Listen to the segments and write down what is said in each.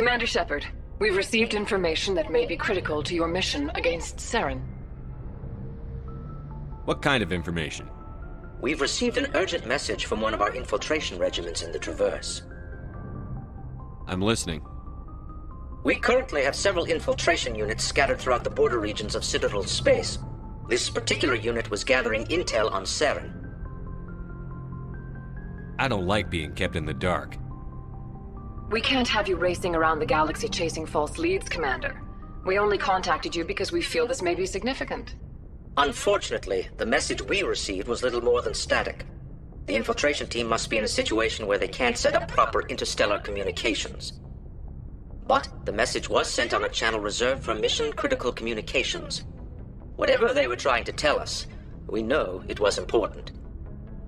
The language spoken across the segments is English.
Commander Shepard, we've received information that may be critical to your mission against Saren. What kind of information? We've received an urgent message from one of our infiltration regiments in the Traverse. I'm listening. We currently have several infiltration units scattered throughout the border regions of Citadel space. This particular unit was gathering intel on Saren. I don't like being kept in the dark. We can't have you racing around the galaxy chasing false leads, Commander. We only contacted you because we feel this may be significant. Unfortunately, the message we received was little more than static. The infiltration team must be in a situation where they can't set up proper interstellar communications. But the message was sent on a channel reserved for mission-critical communications. Whatever they were trying to tell us, we know it was important.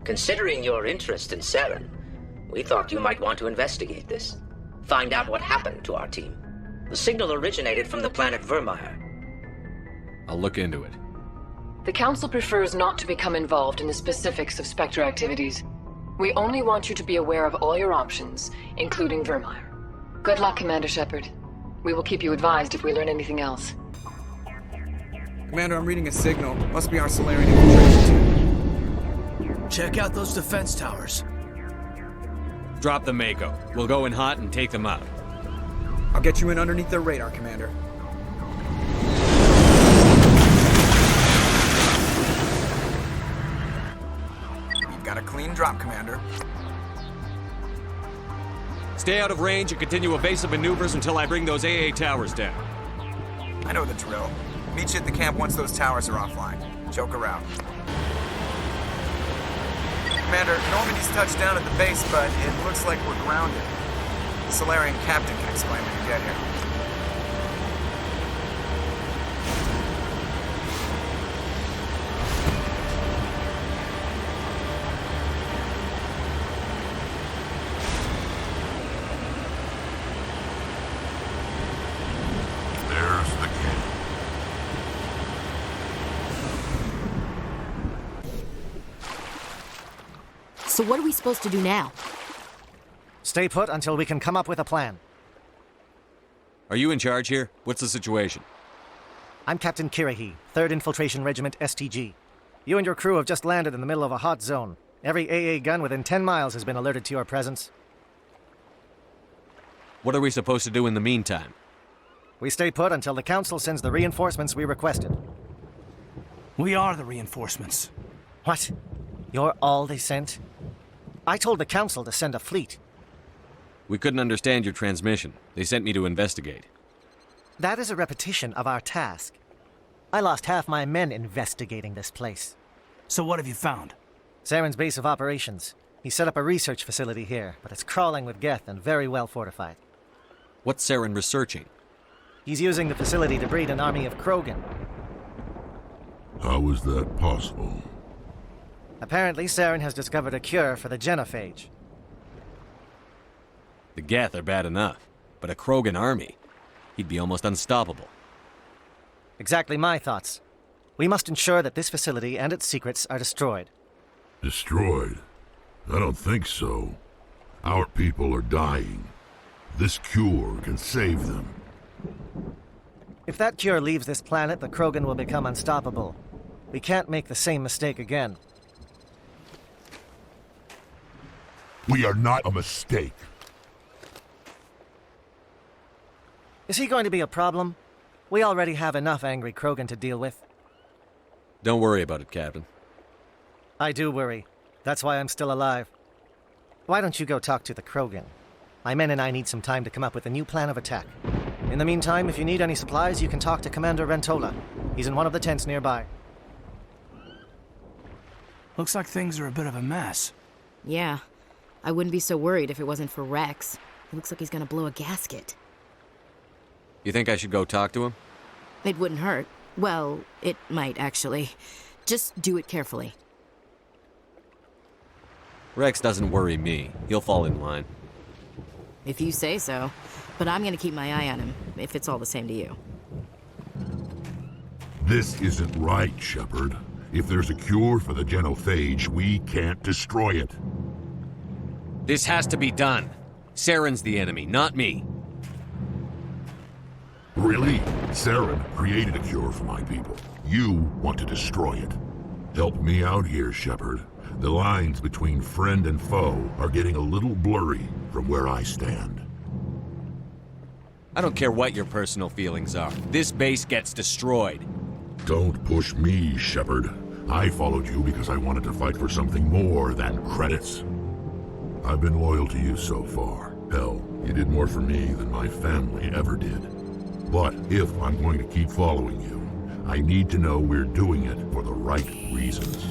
Considering your interest in Saren, we thought you might want to investigate this. Find out what happened to our team. The signal originated from the planet Virmire. I'll look into it. The Council prefers not to become involved in the specifics of Spectre activities. We only want you to be aware of all your options, including Virmire. Good luck, Commander Shepard. We will keep you advised if we learn anything else. Commander, I'm reading a signal. Must be our Solarian infiltration team. Check out those defense towers. Drop the Mako. We'll go in hot and take them out. I'll get you in underneath their radar, Commander. You've got a clean drop, Commander. Stay out of range and continue evasive maneuvers until I bring those AA towers down. I know the drill. Meet you at the camp once those towers are offline. Joke around. Commander, Normandy's touched down at the base, but it looks like we're grounded. The Solarian captain can explain when you get here. There's the camp. So what are we supposed to do now? Stay put until we can come up with a plan. Are you in charge here? What's the situation? I'm Captain Kirrahe, 3rd Infiltration Regiment STG. You and your crew have just landed in the middle of a hot zone. Every AA gun within 10 miles has been alerted to your presence. What are we supposed to do in the meantime? We stay put until the Council sends the reinforcements we requested. We are the reinforcements. What? You're all they sent? I told the Council to send a fleet. We couldn't understand your transmission. They sent me to investigate. That is a repetition of our task. I lost half my men investigating this place. So what have you found? Saren's base of operations. He set up a research facility here, but it's crawling with Geth and very well fortified. What's Saren researching? He's using the facility to breed an army of Krogan. How is that possible? Apparently, Saren has discovered a cure for the genophage. The Geth are bad enough, but a Krogan army? He'd be almost unstoppable. Exactly my thoughts. We must ensure that this facility and its secrets are destroyed. Destroyed? I don't think so. Our people are dying. This cure can save them. If that cure leaves this planet, the Krogan will become unstoppable. We can't make the same mistake again. We are not a mistake. Is he going to be a problem? We already have enough angry Krogan to deal with. Don't worry about it, Captain. I do worry. That's why I'm still alive. Why don't you go talk to the Krogan? My men and I need some time to come up with a new plan of attack. In the meantime, if you need any supplies, you can talk to Commander Rentola. He's in one of the tents nearby. Looks like things are a bit of a mess. Yeah. I wouldn't be so worried if it wasn't for Wrex. He looks like he's gonna blow a gasket. You think I should go talk to him? It wouldn't hurt. Well, it might, actually. Just do it carefully. Wrex doesn't worry me. He'll fall in line. If you say so. But I'm gonna keep my eye on him, if it's all the same to you. This isn't right, Shepard. If there's a cure for the genophage, we can't destroy it. This has to be done. Saren's the enemy, not me. Really? Saren created a cure for my people. You want to destroy it. Help me out here, Shepard. The lines between friend and foe are getting a little blurry from where I stand. I don't care what your personal feelings are. This base gets destroyed. Don't push me, Shepard. I followed you because I wanted to fight for something more than credits. I've been loyal to you so far. Hell, you did more for me than my family ever did. But if I'm going to keep following you, I need to know we're doing it for the right reasons.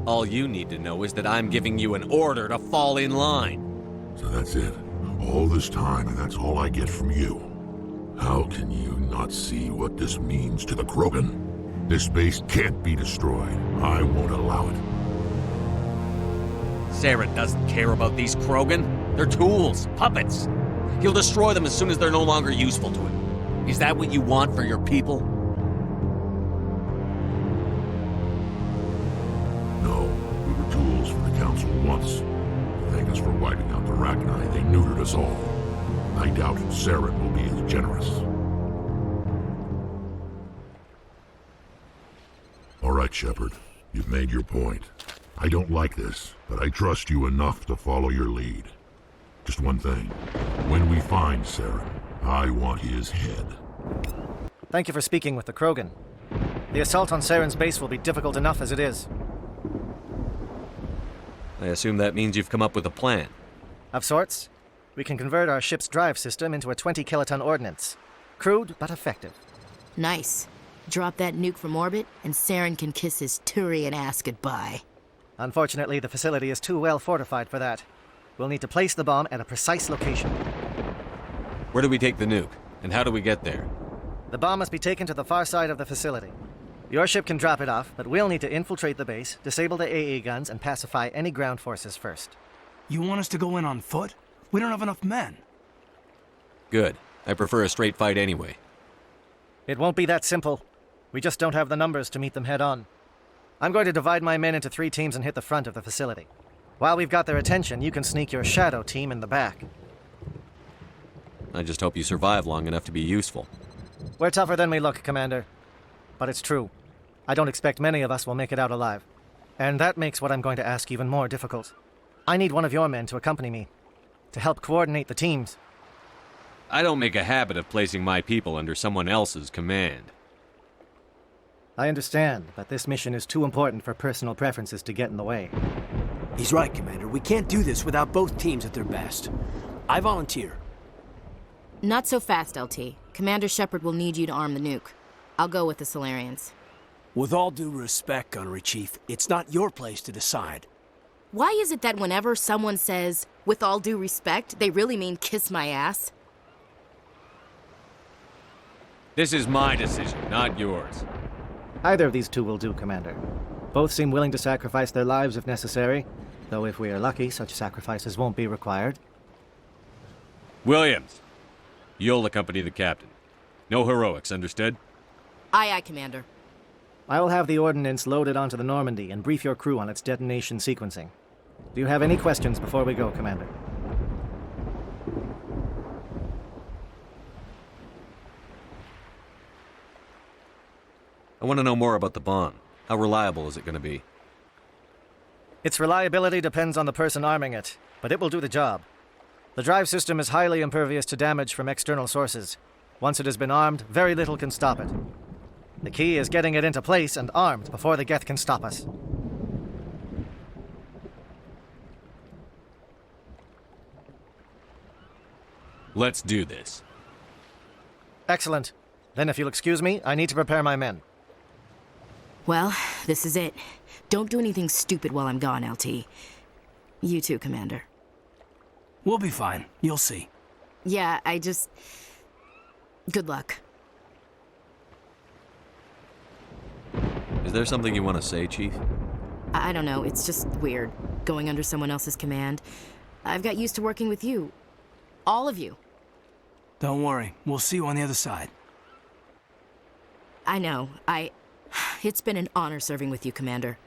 All you need to know is that I'm giving you an order to fall in line. So that's it. All this time, and that's all I get from you. How can you not see what this means to the Krogan? This base can't be destroyed. I won't allow it. Saren doesn't care about these Krogan. They're tools, puppets. He'll destroy them as soon as they're no longer useful to him. Is that what you want for your people? No, we were tools for the Council once. Thank us for wiping out the Rachni. They neutered us all. I doubt Saren will be as generous. All right, Shepard. You've made your point. I don't like this, but I trust you enough to follow your lead. Just one thing. When we find Saren, I want his head. Thank you for speaking with the Krogan. The assault on Saren's base will be difficult enough as it is. I assume that means you've come up with a plan. Of sorts. We can convert our ship's drive system into a 20-kiloton ordnance. Crude, but effective. Nice. Drop that nuke from orbit, and Saren can kiss his Turian ass goodbye. Unfortunately, the facility is too well fortified for that. We'll need to place the bomb at a precise location. Where do we take the nuke? And how do we get there? The bomb must be taken to the far side of the facility. Your ship can drop it off, but we'll need to infiltrate the base, disable the AA guns, and pacify any ground forces first. You want us to go in on foot? We don't have enough men. Good. I prefer a straight fight anyway. It won't be that simple. We just don't have the numbers to meet them head-on. I'm going to divide my men into 3 teams and hit the front of the facility. While we've got their attention, you can sneak your shadow team in the back. I just hope you survive long enough to be useful. We're tougher than we look, Commander. But it's true. I don't expect many of us will make it out alive. And that makes what I'm going to ask even more difficult. I need one of your men to accompany me, to help coordinate the teams. I don't make a habit of placing my people under someone else's command. I understand, but this mission is too important for personal preferences to get in the way. He's right, Commander. We can't do this without both teams at their best. I volunteer. Not so fast, LT. Commander Shepard will need you to arm the nuke. I'll go with the Solarians. With all due respect, Gunnery Chief, it's not your place to decide. Why is it that whenever someone says, with all due respect, they really mean kiss my ass? This is my decision, not yours. Either of these two will do, Commander. Both seem willing to sacrifice their lives if necessary, though if we are lucky, such sacrifices won't be required. Williams, you'll accompany the captain. No heroics, understood? Aye, aye, Commander. I will have the ordnance loaded onto the Normandy and brief your crew on its detonation sequencing. Do you have any questions before we go, Commander? I want to know more about the bomb. How reliable is it going to be? Its reliability depends on the person arming it, but it will do the job. The drive system is highly impervious to damage from external sources. Once it has been armed, very little can stop it. The key is getting it into place and armed before the Geth can stop us. Let's do this. Excellent. Then if you'll excuse me, I need to prepare my men. Well, this is it. Don't do anything stupid while I'm gone, LT. You too, Commander. We'll be fine. You'll see. Yeah, good luck. Is there something you want to say, Chief? I don't know, it's just weird, going under someone else's command. I've got used to working with you. All of you. Don't worry. We'll see you on the other side. I know. It's been an honor serving with you, Commander.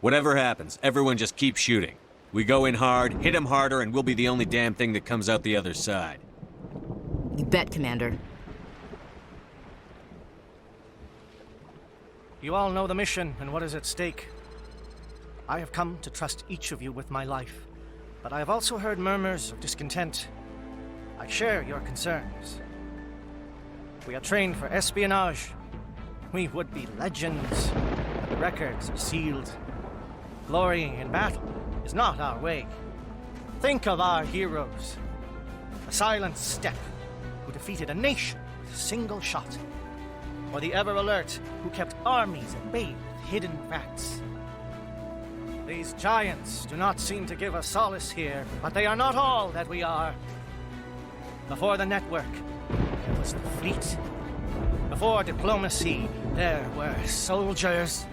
Whatever happens, everyone just keep shooting. We go in hard, hit them harder, and we'll be the only damn thing that comes out the other side. You bet, Commander. You all know the mission and what is at stake. I have come to trust each of you with my life, but I have also heard murmurs of discontent. I share your concerns. We are trained for espionage. We would be legends. The records are sealed. Glory in battle is not our way. Think of our heroes. A silent step who defeated a nation with a single shot. Or the ever-alert who kept armies at bay with hidden facts. These giants do not seem to give us solace here, but they are not all that we are. Before the network, there was the fleet. Before diplomacy, there were soldiers.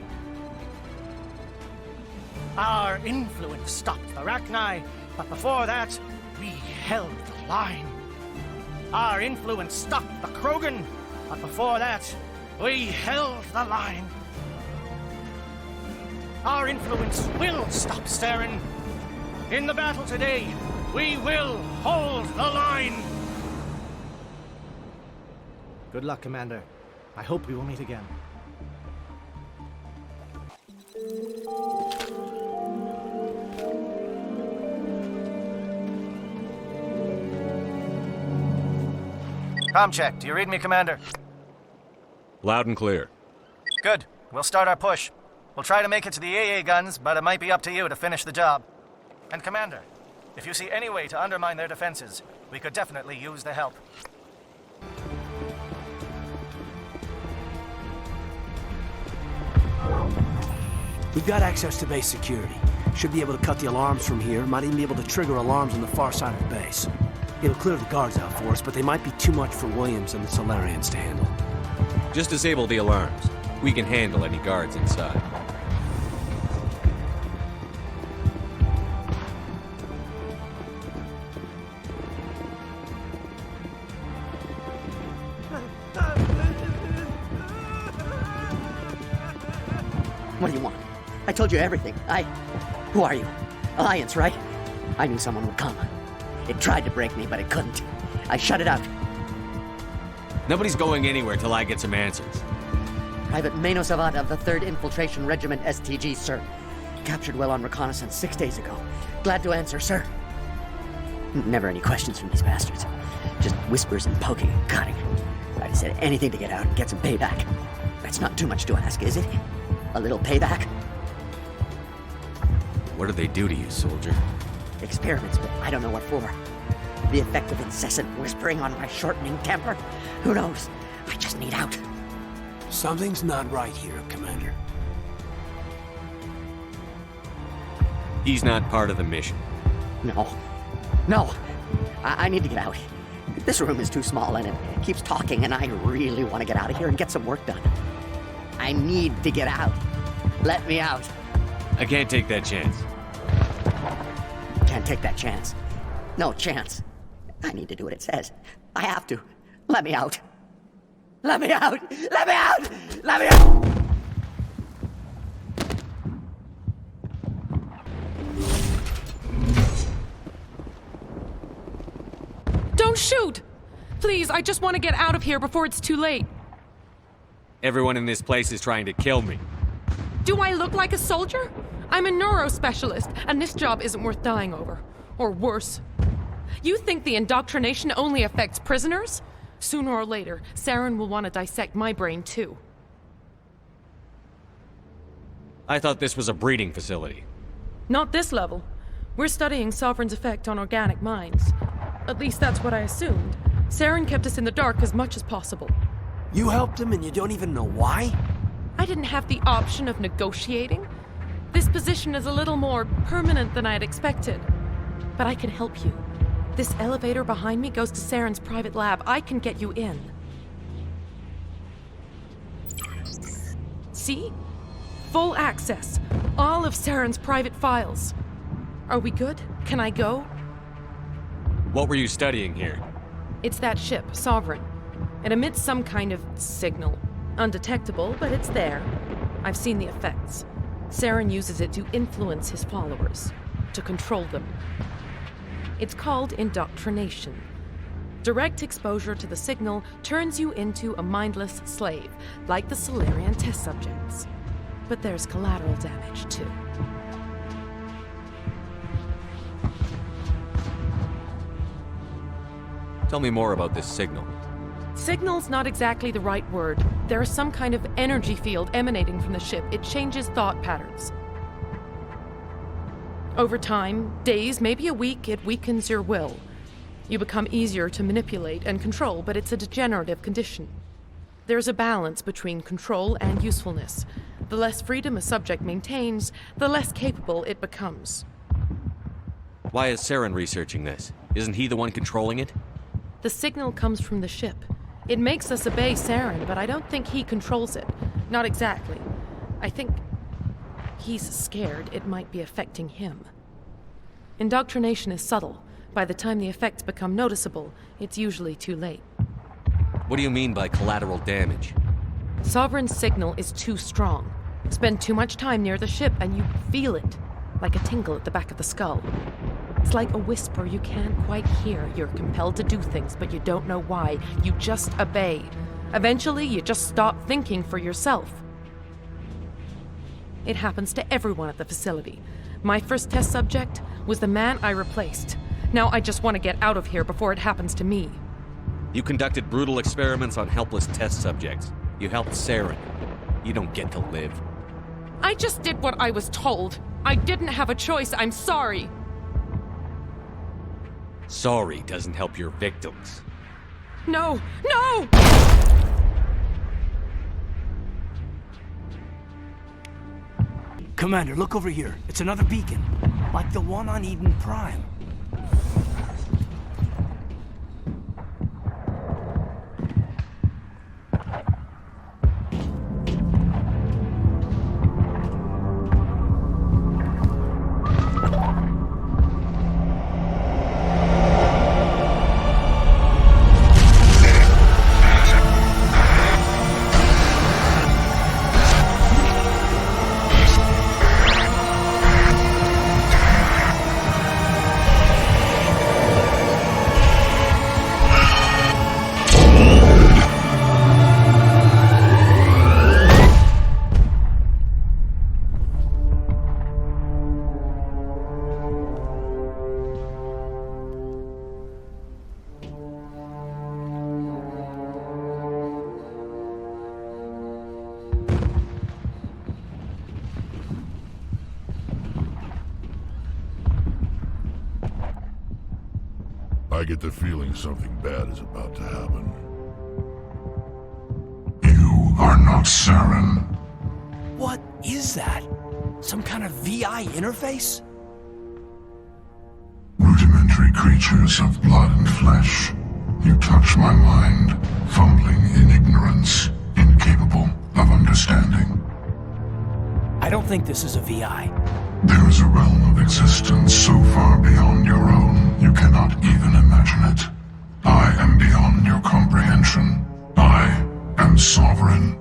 Our influence stopped the Rachni, but before that, we held the line. Our influence stopped the Krogan, but before that, we held the line. Our influence will stop Saren. In the battle today, we will hold the line. Good luck, Commander. I hope we will meet again. Comm check. Do you read me, Commander? Loud and clear. Good. We'll start our push. We'll try to make it to the AA guns, but it might be up to you to finish the job. And Commander, if you see any way to undermine their defenses, we could definitely use the help. We've got access to base security. Should be able to cut the alarms from here. Might even be able to trigger alarms on the far side of the base. It'll clear the guards out for us, but they might be too much for Williams and the Solarians to handle. Just disable the alarms. We can handle any guards inside. What do you want? I told you everything. Who are you? Alliance, right? I knew someone would come. It tried to break me, but it couldn't. I shut it out. Nobody's going anywhere till I get some answers. Private Mano Savat of the 3rd Infiltration Regiment STG, sir. Captured well on reconnaissance 6 days ago. Glad to answer, sir. Never any questions from these bastards. Just whispers and poking and cutting. I'd have said anything to get out and get some payback. That's not too much to ask, is it? A little payback? What do they do to you, soldier? Experiments, but I don't know what for. The effect of incessant whispering on my shortening temper? Who knows? I just need out. Something's not right here, Commander. He's not part of the mission. No. I need to get out. This room is too small and it keeps talking, and I really want to get out of here and get some work done. I need to get out. Let me out. I can't take that chance. Can't take that chance. No chance. I need to do what it says. I have to. Let me out. Let me out! Let me out! Let me out! Don't shoot! Please, I just want to get out of here before it's too late. Everyone in this place is trying to kill me. Do I look like a soldier? I'm a neurospecialist, and this job isn't worth dying over. Or worse. You think the indoctrination only affects prisoners? Sooner or later, Saren will want to dissect my brain too. I thought this was a breeding facility. Not this level. We're studying Sovereign's effect on organic minds. At least that's what I assumed. Saren kept us in the dark as much as possible. You helped him and you don't even know why? I didn't have the option of negotiating. This position is a little more permanent than I had expected. But I can help you. This elevator behind me goes to Saren's private lab. I can get you in. See? Full access. All of Saren's private files. Are we good? Can I go? What were you studying here? It's that ship, Sovereign. It emits some kind of signal. Undetectable, but it's there. I've seen the effects. Saren uses it to influence his followers, to control them. It's called indoctrination. Direct exposure to the signal turns you into a mindless slave, like the Solarian test subjects. But there's collateral damage, too. Tell me more about this signal. Signal's not exactly the right word. There is some kind of energy field emanating from the ship. It changes thought patterns. Over time, days, maybe a week, it weakens your will. You become easier to manipulate and control, but it's a degenerative condition. There's a balance between control and usefulness. The less freedom a subject maintains, the less capable it becomes. Why is Saren researching this? Isn't he the one controlling it? The signal comes from the ship. It makes us obey Saren, but I don't think he controls it. Not exactly. I think he's scared it might be affecting him. Indoctrination is subtle. By the time the effects become noticeable, it's usually too late. What do you mean by collateral damage? Sovereign's signal is too strong. Spend too much time near the ship and you feel it, like a tingle at the back of the skull. It's like a whisper you can't quite hear. You're compelled to do things, but you don't know why. You just obey. Eventually, you just stop thinking for yourself. It happens to everyone at the facility. My first test subject was the man I replaced. Now I just want to get out of here before it happens to me. You conducted brutal experiments on helpless test subjects. You helped Saren. You don't get to live. I just did what I was told. I didn't have a choice. I'm sorry. Sorry doesn't help your victims. No! No! Commander, look over here. It's another beacon. Like the one on Eden Prime. I get the feeling something bad is about to happen. You are not Saren. What is that? Some kind of VI interface? Rudimentary creatures of blood and flesh. You touch my mind, fumbling in ignorance, incapable of understanding. I don't think this is a VI. There is a realm of existence so far beyond your own, you cannot even imagine it. I am beyond your comprehension. I am Sovereign.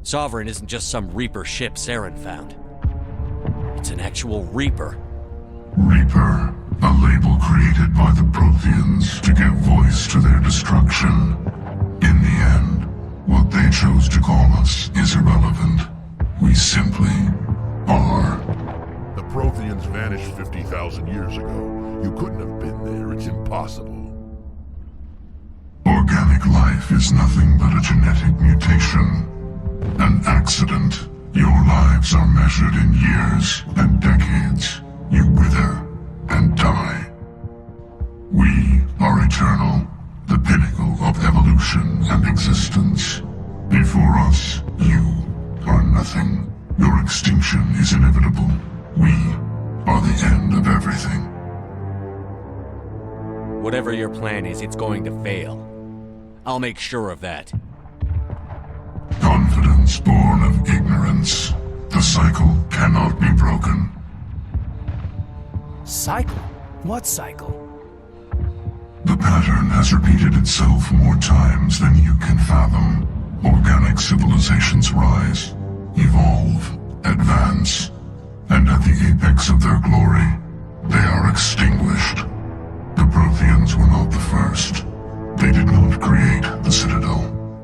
Sovereign isn't just some Reaper ship Saren found. It's an actual Reaper. Reaper, a label created by the Protheans to give voice to their destruction. In the end, what they chose to call us is irrelevant. We simply are. The Protheans vanished 50,000 years ago. You couldn't have been there. It's impossible. Organic life is nothing but a genetic mutation. An accident. Your lives are measured in years and decades. You wither and die. We are eternal, the pinnacle of evolution and existence. Before us, you are nothing. Your extinction is inevitable. We are the end of everything. Whatever your plan is, it's going to fail. I'll make sure of that. Confidence born of ignorance. The cycle cannot be broken. Cycle? What cycle? The pattern has repeated itself more times than you can fathom. Organic civilizations rise, evolve, advance, and at the apex of their glory, they are extinguished. The Protheans were not the first. They did not create the Citadel.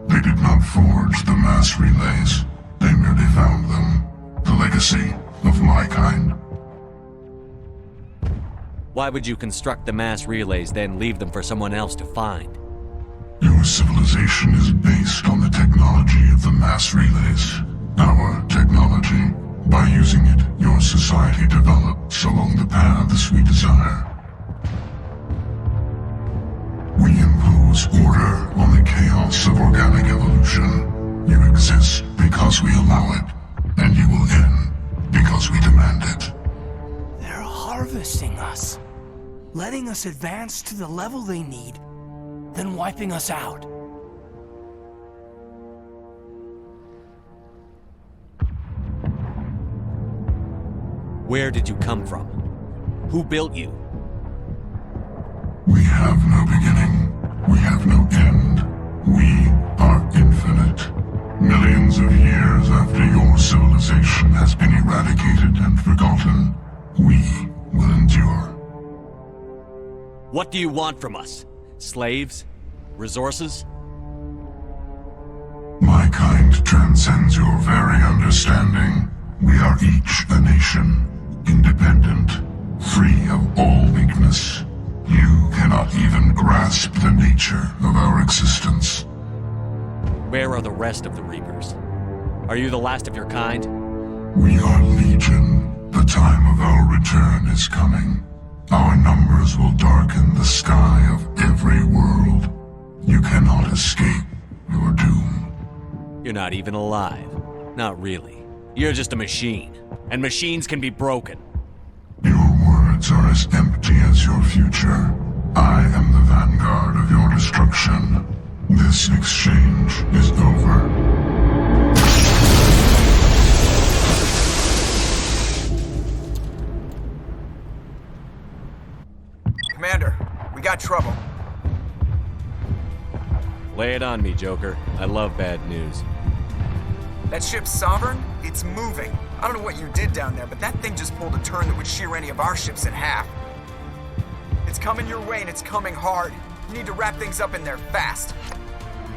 They did not forge the mass relays. They merely found them. The legacy of my kind. Why would you construct the mass relays, then leave them for someone else to find? Your civilization is based on the technology of the mass relays. Our technology. By using it, your society develops along the paths we desire. We impose order on the chaos of organic evolution. You exist because we allow it, and you will end because we demand it. They're harvesting us. Letting us advance to the level they need, then wiping us out. Where did you come from? Who built you? We have no beginning. We have no end. We are infinite. Millions of years after your civilization has been eradicated and forgotten, we will endure. What do you want from us? Slaves? Resources? My kind transcends your very understanding. We are each a nation, independent, free of all weakness. You cannot even grasp the nature of our existence. Where are the rest of the Reapers? Are you the last of your kind? We are Legion. The time of our return is coming. Our numbers will darken the sky of every world. You cannot escape your doom. You're not even alive. Not really. You're just a machine. And machines can be broken. Your words are as empty as your future. I am the vanguard of your destruction. This exchange is over. Commander, we got trouble. Lay it on me, Joker. I love bad news. That ship's Sovereign? It's moving. I don't know what you did down there, but that thing just pulled a turn that would shear any of our ships in half. It's coming your way and it's coming hard. You need to wrap things up in there fast.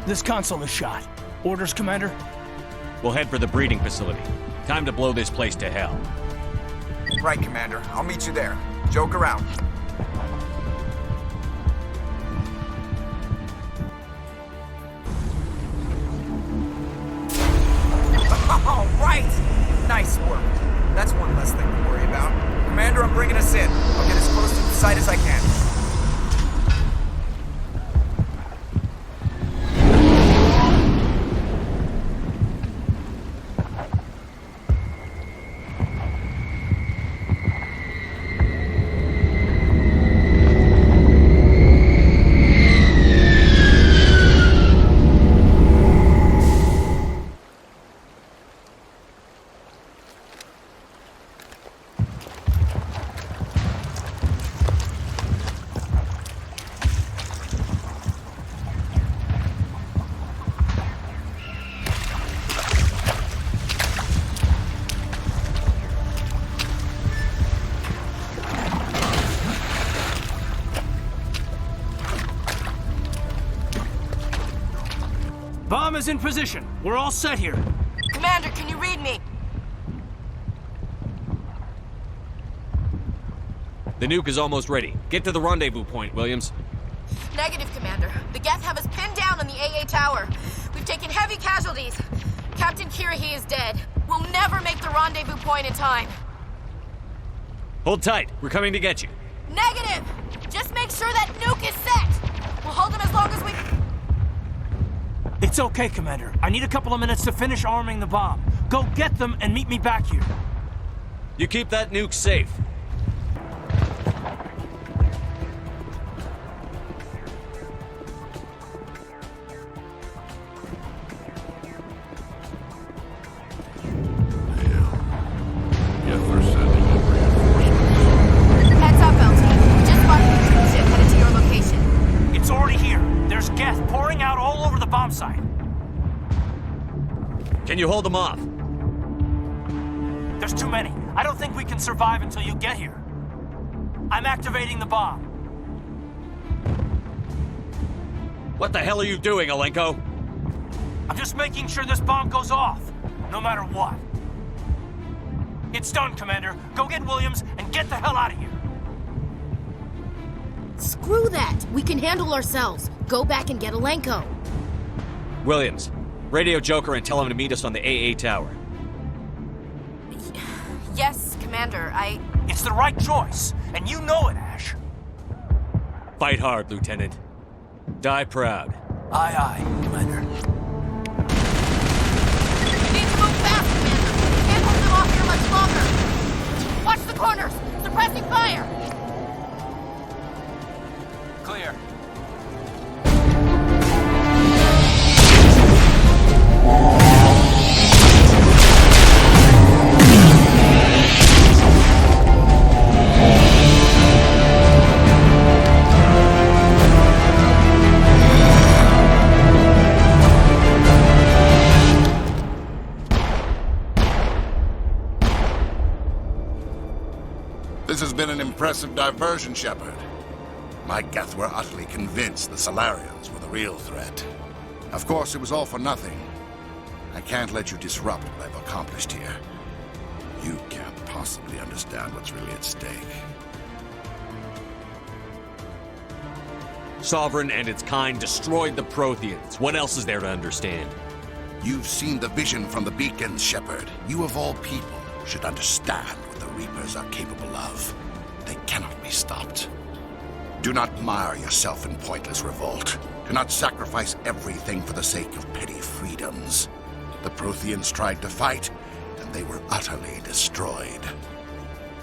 This console is shot. Orders, Commander? We'll head for the breeding facility. Time to blow this place to hell. Right, Commander. I'll meet you there. Joker out. All right! Nice work. That's one less thing to worry about. Commander, I'm bringing us in. I'll get as close to the site as I can. Bomb is in position. We're all set here. Commander, can you read me? The nuke is almost ready. Get to the rendezvous point, Williams. Negative, Commander. The Geth have us pinned down on the AA tower. We've taken heavy casualties. Captain Kirrahe is dead. We'll never make the rendezvous point in time. Hold tight. We're coming to get you. Negative! Just make sure that nuke is set! We'll hold them as long as we... It's okay, Commander. I need a couple of minutes to finish arming the bomb. Go get them and meet me back here. You keep that nuke safe. Heads up, LT. We just spotted a troop ship headed to your location. It's already here. There's Geth pouring out all over the bomb site. Can you hold them off? There's too many. I don't think we can survive until you get here. I'm activating the bomb. What the hell are you doing, Alenko? I'm just making sure this bomb goes off, no matter what. It's done, Commander. Go get Williams and get the hell out of here. Screw that! We can handle ourselves. Go back and get Alenko. Williams, radio Joker and tell him to meet us on the AA tower. Yes, Commander, It's the right choice, and you know it, Ash. Fight hard, Lieutenant. Die proud. Aye, aye, Commander. We need to move fast, Commander. We can't hold them off here much longer. Watch the corners! Suppressing fire! Clear. This has been an impressive diversion, Shepard. My Geth were utterly convinced the Solarians were the real threat. Of course, it was all for nothing. I can't let you disrupt what I've accomplished here. You can't possibly understand what's really at stake. Sovereign and its kind destroyed the Protheans. What else is there to understand? You've seen the vision from the beacons, Shepard. You of all people should understand what the Reapers are capable of. They cannot be stopped. Do not mire yourself in pointless revolt. Do not sacrifice everything for the sake of petty freedoms. The Protheans tried to fight, and they were utterly destroyed.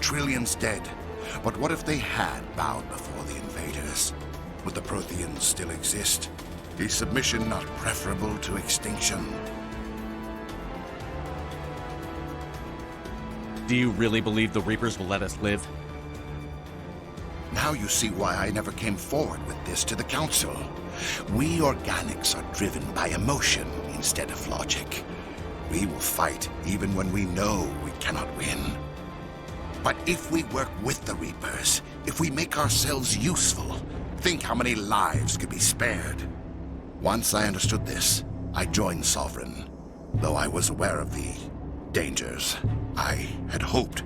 Trillions dead, but what if they had bowed before the invaders? Would the Protheans still exist? Is submission not preferable to extinction? Do you really believe the Reapers will let us live? Now you see why I never came forward with this to the Council. We organics are driven by emotion instead of logic. We will fight even when we know we cannot win. But if we work with the Reapers, if we make ourselves useful, think how many lives could be spared. Once I understood this, I joined Sovereign, though I was aware of the dangers. I had hoped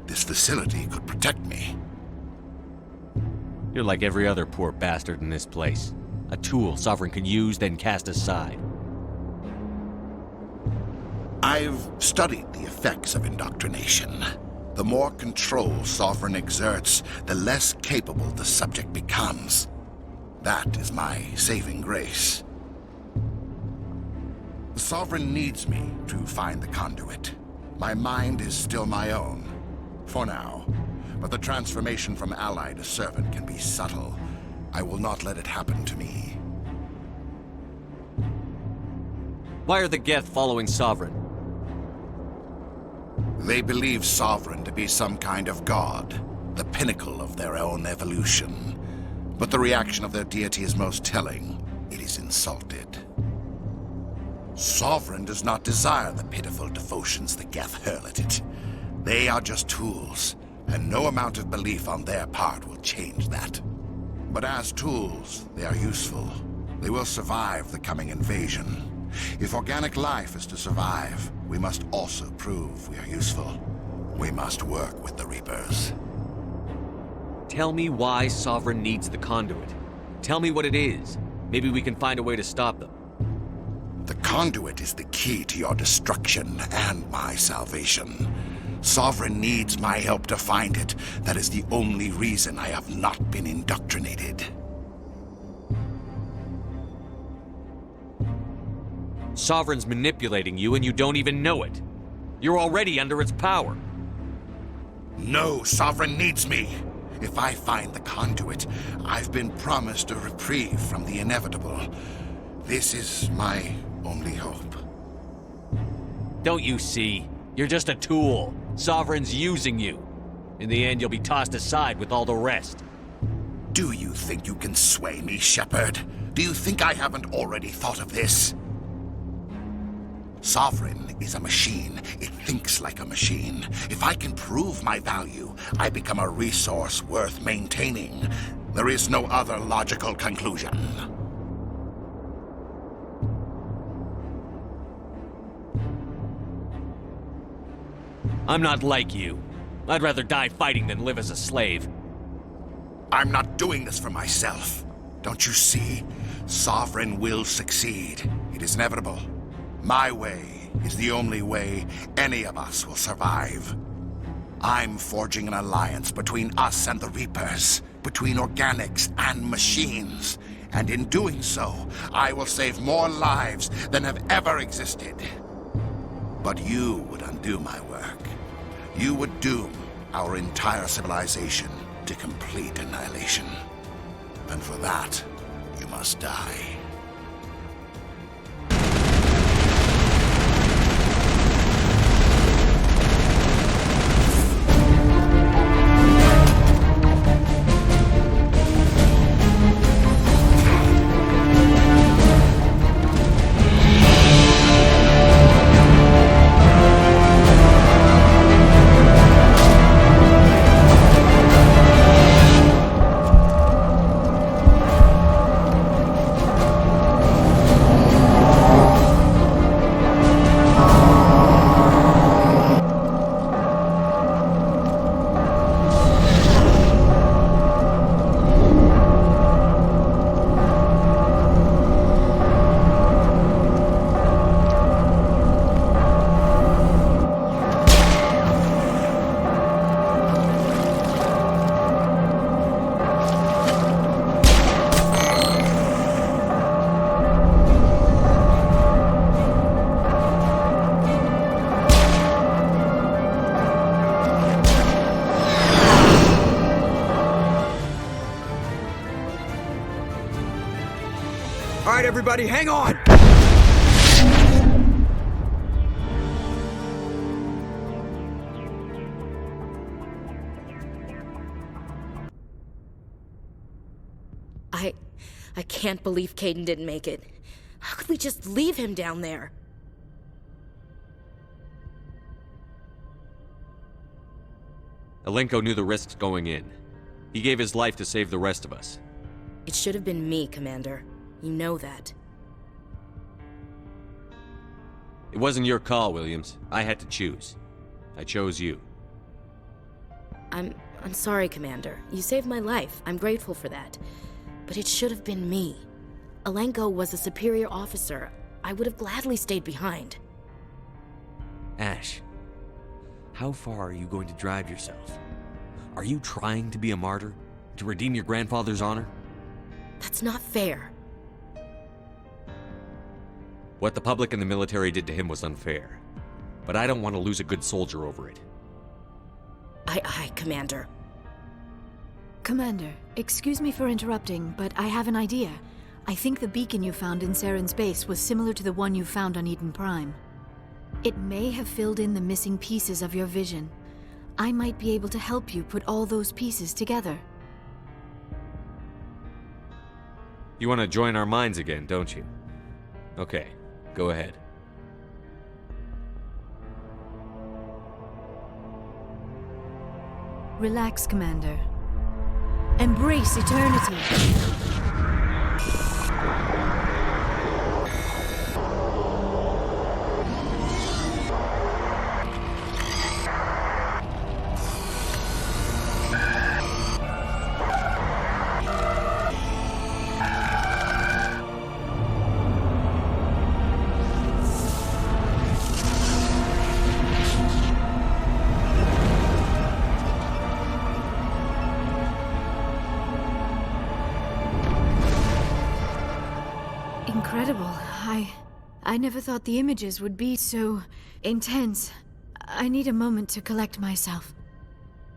this facility could protect me. You're like every other poor bastard in this place. A tool Sovereign can use, then cast aside. I've studied the effects of indoctrination. The more control Sovereign exerts, the less capable the subject becomes. That is my saving grace. The Sovereign needs me to find the conduit. My mind is still my own, for now. But the transformation from ally to servant can be subtle. I will not let it happen to me. Why are the Geth following Sovereign? They believe Sovereign to be some kind of god, the pinnacle of their own evolution. But the reaction of their deity is most telling. It is insulted. Sovereign does not desire the pitiful devotions the Geth hurl at it. They are just tools, and no amount of belief on their part will change that. But as tools, they are useful. They will survive the coming invasion. If organic life is to survive, we must also prove we are useful. We must work with the Reapers. Tell me why Sovereign needs the conduit. Tell me what it is. Maybe we can find a way to stop them. The conduit is the key to your destruction and my salvation. Sovereign needs my help to find it. That is the only reason I have not been indoctrinated. Sovereign's manipulating you and you don't even know it. You're already under its power. No, Sovereign needs me. If I find the conduit, I've been promised a reprieve from the inevitable. This is my only hope. Don't you see? You're just a tool. Sovereign's using you. In the end, you'll be tossed aside with all the rest. Do you think you can sway me, Shepard? Do you think I haven't already thought of this? Sovereign is a machine. It thinks like a machine. If I can prove my value, I become a resource worth maintaining. There is no other logical conclusion. I'm not like you. I'd rather die fighting than live as a slave. I'm not doing this for myself. Don't you see? Sovereign will succeed. It is inevitable. My way is the only way any of us will survive. I'm forging an alliance between us and the Reapers, between organics and machines. And in doing so, I will save more lives than have ever existed. But you would undo my work. You would doom our entire civilization to complete annihilation. And for that, you must die. Alright, everybody, hang on! I can't believe Kaidan didn't make it. How could we just leave him down there? Alenko knew the risks going in. He gave his life to save the rest of us. It should have been me, Commander. You know that. It wasn't your call, Williams. I had to choose. I chose you. I'm sorry, Commander. You saved my life. I'm grateful for that. But it should have been me. Alenko was a superior officer. I would have gladly stayed behind. Ash, how far are you going to drive yourself? Are you trying to be a martyr? To redeem your grandfather's honor? That's not fair. What the public and the military did to him was unfair. But I don't want to lose a good soldier over it. Aye, Commander. Commander, excuse me for interrupting, but I have an idea. I think the beacon you found in Saren's base was similar to the one you found on Eden Prime. It may have filled in the missing pieces of your vision. I might be able to help you put all those pieces together. You want to join our minds again, don't you? Okay, go ahead. Relax, Commander. Embrace eternity. Incredible. I never thought the images would be so intense. I need a moment to collect myself.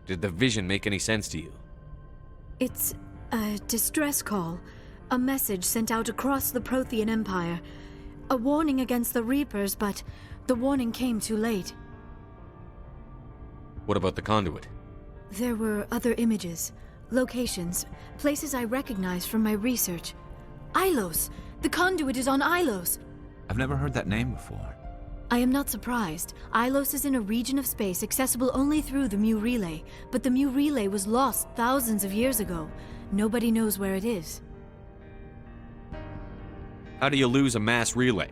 Did the vision make any sense to you? It's a distress call. A message sent out across the Prothean Empire. A warning against the Reapers, but the warning came too late. What about the conduit? There were other images, locations, places I recognized from my research. Ilos! The conduit is on Ilos! I've never heard that name before. I am not surprised. Ilos is in a region of space accessible only through the Mu Relay, but the Mu Relay was lost thousands of years ago. Nobody knows where it is. How do you lose a mass relay?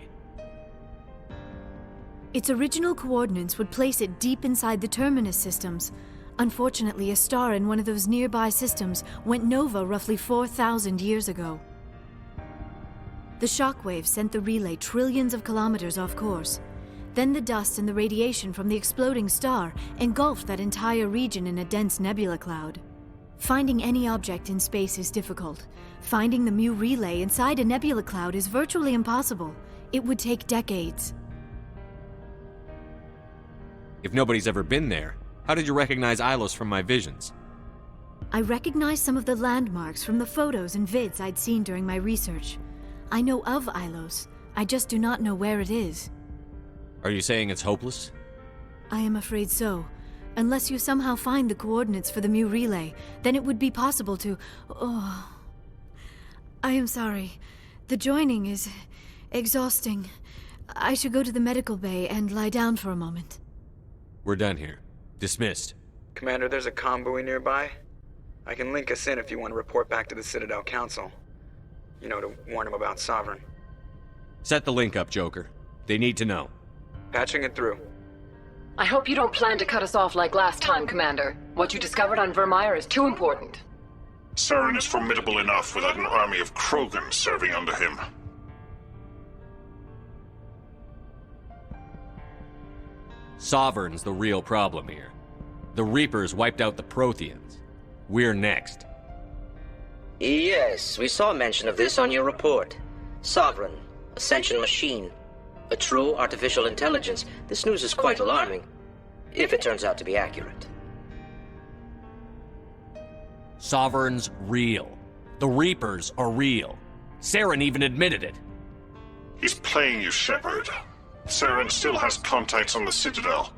Its original coordinates would place it deep inside the Terminus systems. Unfortunately, a star in one of those nearby systems went nova roughly 4,000 years ago. The shockwave sent the relay trillions of kilometers off course. Then the dust and the radiation from the exploding star engulfed that entire region in a dense nebula cloud. Finding any object in space is difficult. Finding the Mu relay inside a nebula cloud is virtually impossible. It would take decades. If nobody's ever been there, how did you recognize Ilos from my visions? I recognized some of the landmarks from the photos and vids I'd seen during my research. I know of Ilos. I just do not know where it is. Are you saying it's hopeless? I am afraid so. Unless you somehow find the coordinates for the Mu relay, then it would be possible to... Oh... I am sorry. The joining is... exhausting. I should go to the medical bay and lie down for a moment. We're done here. Dismissed. Commander, there's a convoy nearby. I can link us in if you want to report back to the Citadel Council. You know, to warn them about Sovereign. Set the link up, Joker. They need to know. Patching it through. I hope you don't plan to cut us off like last time, Commander. What you discovered on Virmire is too important. Saren is formidable enough without an army of Krogan serving under him. Sovereign's the real problem here. The Reapers wiped out the Protheans. We're next. Yes, we saw mention of this on your report. Sovereign, Ascension machine, a true artificial intelligence. This news is quite alarming, if it turns out to be accurate. Sovereign's real. The Reapers are real. Saren even admitted it. He's playing you, Shepard. Saren still has contacts on the Citadel.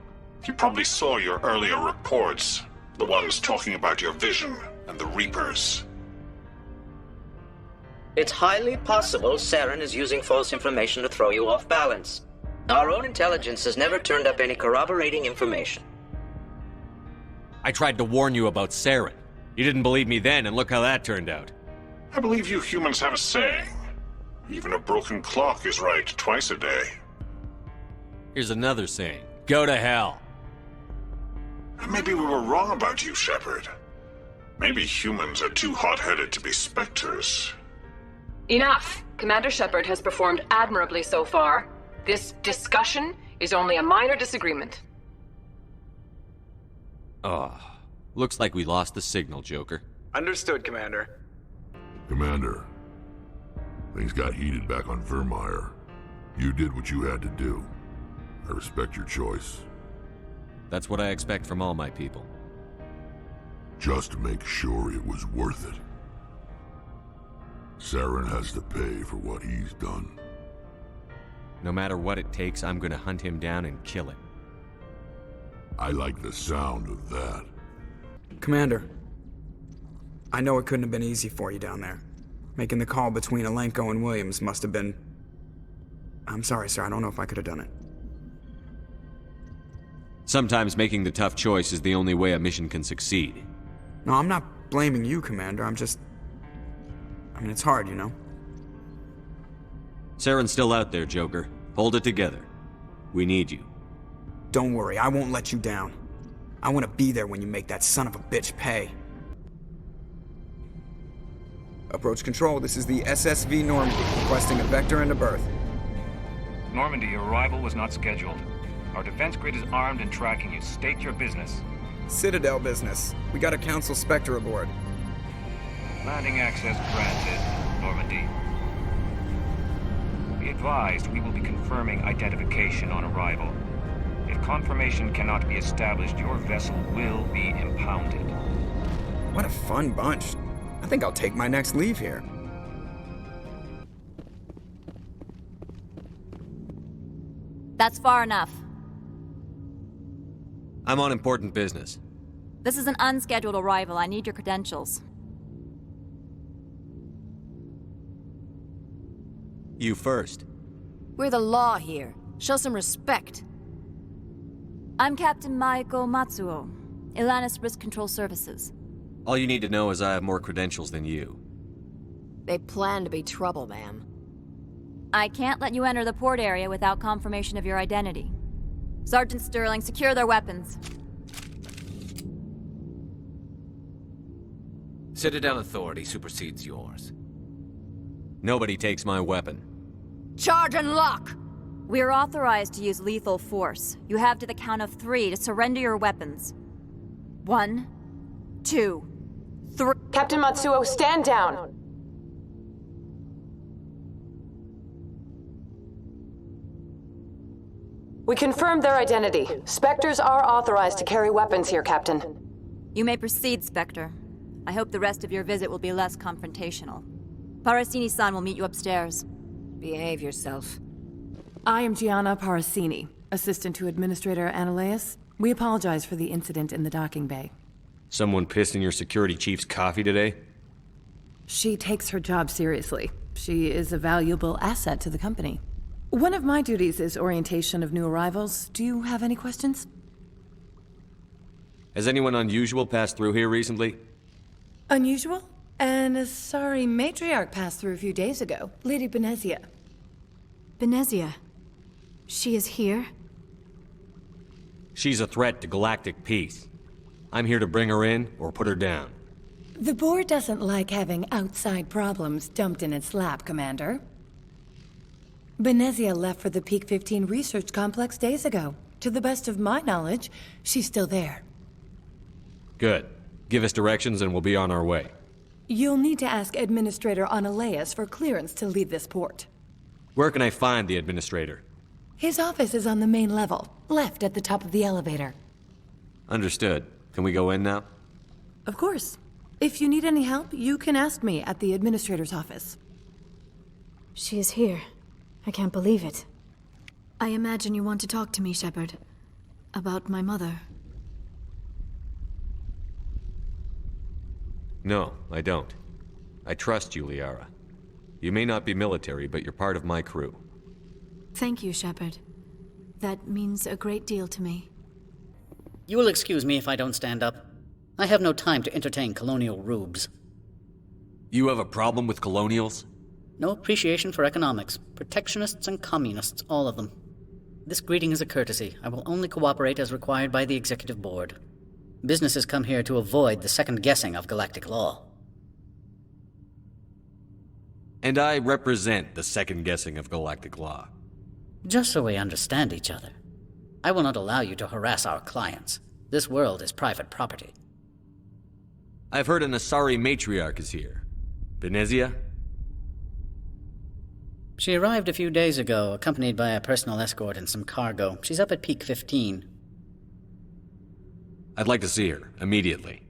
He probably saw your earlier reports, the ones talking about your vision and the Reapers. It's highly possible Saren is using false information to throw you off balance. Our own intelligence has never turned up any corroborating information. I tried to warn you about Saren. You didn't believe me then, and look how that turned out. I believe you humans have a saying. Even a broken clock is right twice a day. Here's another saying. Go to hell. Maybe we were wrong about you, Shepard. Maybe humans are too hot-headed to be specters. Enough! Commander Shepard has performed admirably so far. This discussion is only a minor disagreement. Oh, looks like we lost the signal, Joker. Understood, Commander. Commander, things got heated back on Virmire. You did what you had to do. I respect your choice. That's what I expect from all my people. Just make sure it was worth it. Saren has to pay for what he's done. No matter what it takes, I'm gonna hunt him down and kill him. I like the sound of that. Commander, I know it couldn't have been easy for you down there. Making the call between Alenko and Williams must have been... I'm sorry, sir, I don't know if I could have done it. Sometimes making the tough choice is the only way a mission can succeed. No, I'm not blaming you, Commander. I'm just... I mean, it's hard, you know? Saren's still out there, Joker. Hold it together. We need you. Don't worry, I won't let you down. I want to be there when you make that son of a bitch pay. Approach control, this is the SSV Normandy, requesting a vector and a berth. Normandy, your arrival was not scheduled. Our defense grid is armed and tracking you. State your business. Citadel business. We got a Council Spectre aboard. Landing access granted, Normandy. Be advised, we will be confirming identification on arrival. If confirmation cannot be established, your vessel will be impounded. What a fun bunch. I think I'll take my next leave here. That's far enough. I'm on important business. This is an unscheduled arrival. I need your credentials. You first. We're the law here. Show some respect. I'm Captain Maiko Matsuo, Ilanis Risk Control Services. All you need to know is I have more credentials than you. They plan to be trouble, ma'am. I can't let you enter the port area without confirmation of your identity. Sergeant Sterling, secure their weapons. Citadel authority supersedes yours. Nobody takes my weapon. Charge and lock! We are authorized to use lethal force. You have to the count of 3 to surrender your weapons. 1, 2, 3. Captain Matsuo, stand down! We confirmed their identity. Spectres are authorized to carry weapons here, Captain. You may proceed, Spectre. I hope the rest of your visit will be less confrontational. Parasini-san will meet you upstairs. Behave yourself. I am Gianna Parasini, assistant to Administrator Analeas. We apologize for the incident in the docking bay. Someone pissed in your security chief's coffee today? She takes her job seriously. She is a valuable asset to the company. One of my duties is orientation of new arrivals. Do you have any questions? Has anyone unusual passed through here recently? Unusual? An Asari matriarch passed through a few days ago. Lady Benezia. Benezia? She is here? She's a threat to galactic peace. I'm here to bring her in or put her down. The board doesn't like having outside problems dumped in its lap, Commander. Benezia left for the Peak 15 research complex days ago. To the best of my knowledge, she's still there. Good. Give us directions and we'll be on our way. You'll need to ask Administrator Analeas for clearance to leave this port. Where can I find the Administrator? His office is on the main level, left at the top of the elevator. Understood. Can we go in now? Of course. If you need any help, you can ask me at the Administrator's office. She is here. I can't believe it. I imagine you want to talk to me, Shepard. About my mother. No, I don't. I trust you, Liara. You may not be military, but you're part of my crew. Thank you, Shepard. That means a great deal to me. You will excuse me if I don't stand up. I have no time to entertain colonial rubes. You have a problem with colonials? No appreciation for economics. Protectionists and communists, all of them. This greeting is a courtesy. I will only cooperate as required by the Executive Board. Businesses come here to avoid the second guessing of galactic law. And I represent the second guessing of galactic law. Just so we understand each other. I will not allow you to harass our clients. This world is private property. I've heard an Asari matriarch is here. Benezia? She arrived a few days ago, accompanied by a personal escort and some cargo. She's up at Peak 15. I'd like to see her, immediately.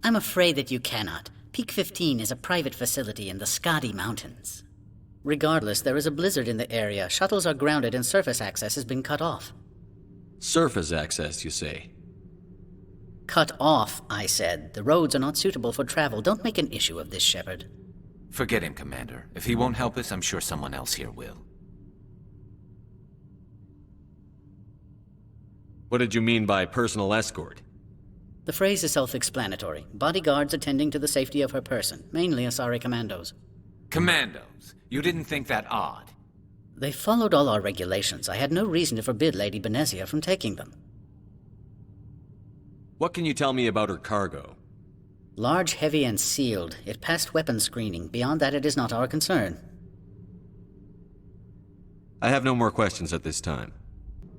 I'm afraid that you cannot. Peak 15 is a private facility in the Skadi Mountains. Regardless, there is a blizzard in the area. Shuttles are grounded and surface access has been cut off. Surface access, you say? Cut off, I said. The roads are not suitable for travel. Don't make an issue of this, Shepard. Forget him, Commander. If he won't help us, I'm sure someone else here will. What did you mean by personal escort? The phrase is self-explanatory. Bodyguards attending to the safety of her person, mainly Asari commandos. Commandos? You didn't think that odd? They followed all our regulations. I had no reason to forbid Lady Benezia from taking them. What can you tell me about her cargo? Large, heavy, and sealed. It passed weapons screening. Beyond that, it is not our concern. I have no more questions at this time.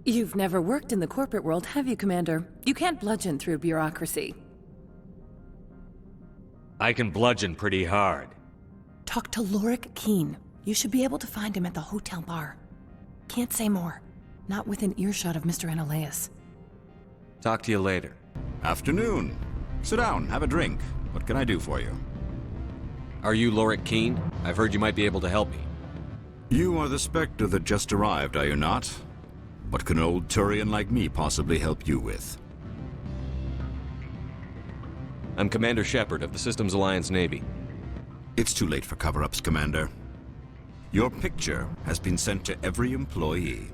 You've never worked in the corporate world, have you, Commander? You can't bludgeon through bureaucracy. I can bludgeon pretty hard. Talk to Lorik Qui'in. You should be able to find him at the hotel bar. Can't say more. Not within earshot of Mr. Analeas. Talk to you later. Afternoon. Sit down, have a drink. What can I do for you? Are you Lorik Qui'in? I've heard you might be able to help me. You are the Spectre that just arrived, are you not? What can an old Turian like me possibly help you with? I'm Commander Shepard of the Systems Alliance Navy. It's too late for cover-ups, Commander. Your picture has been sent to every employee.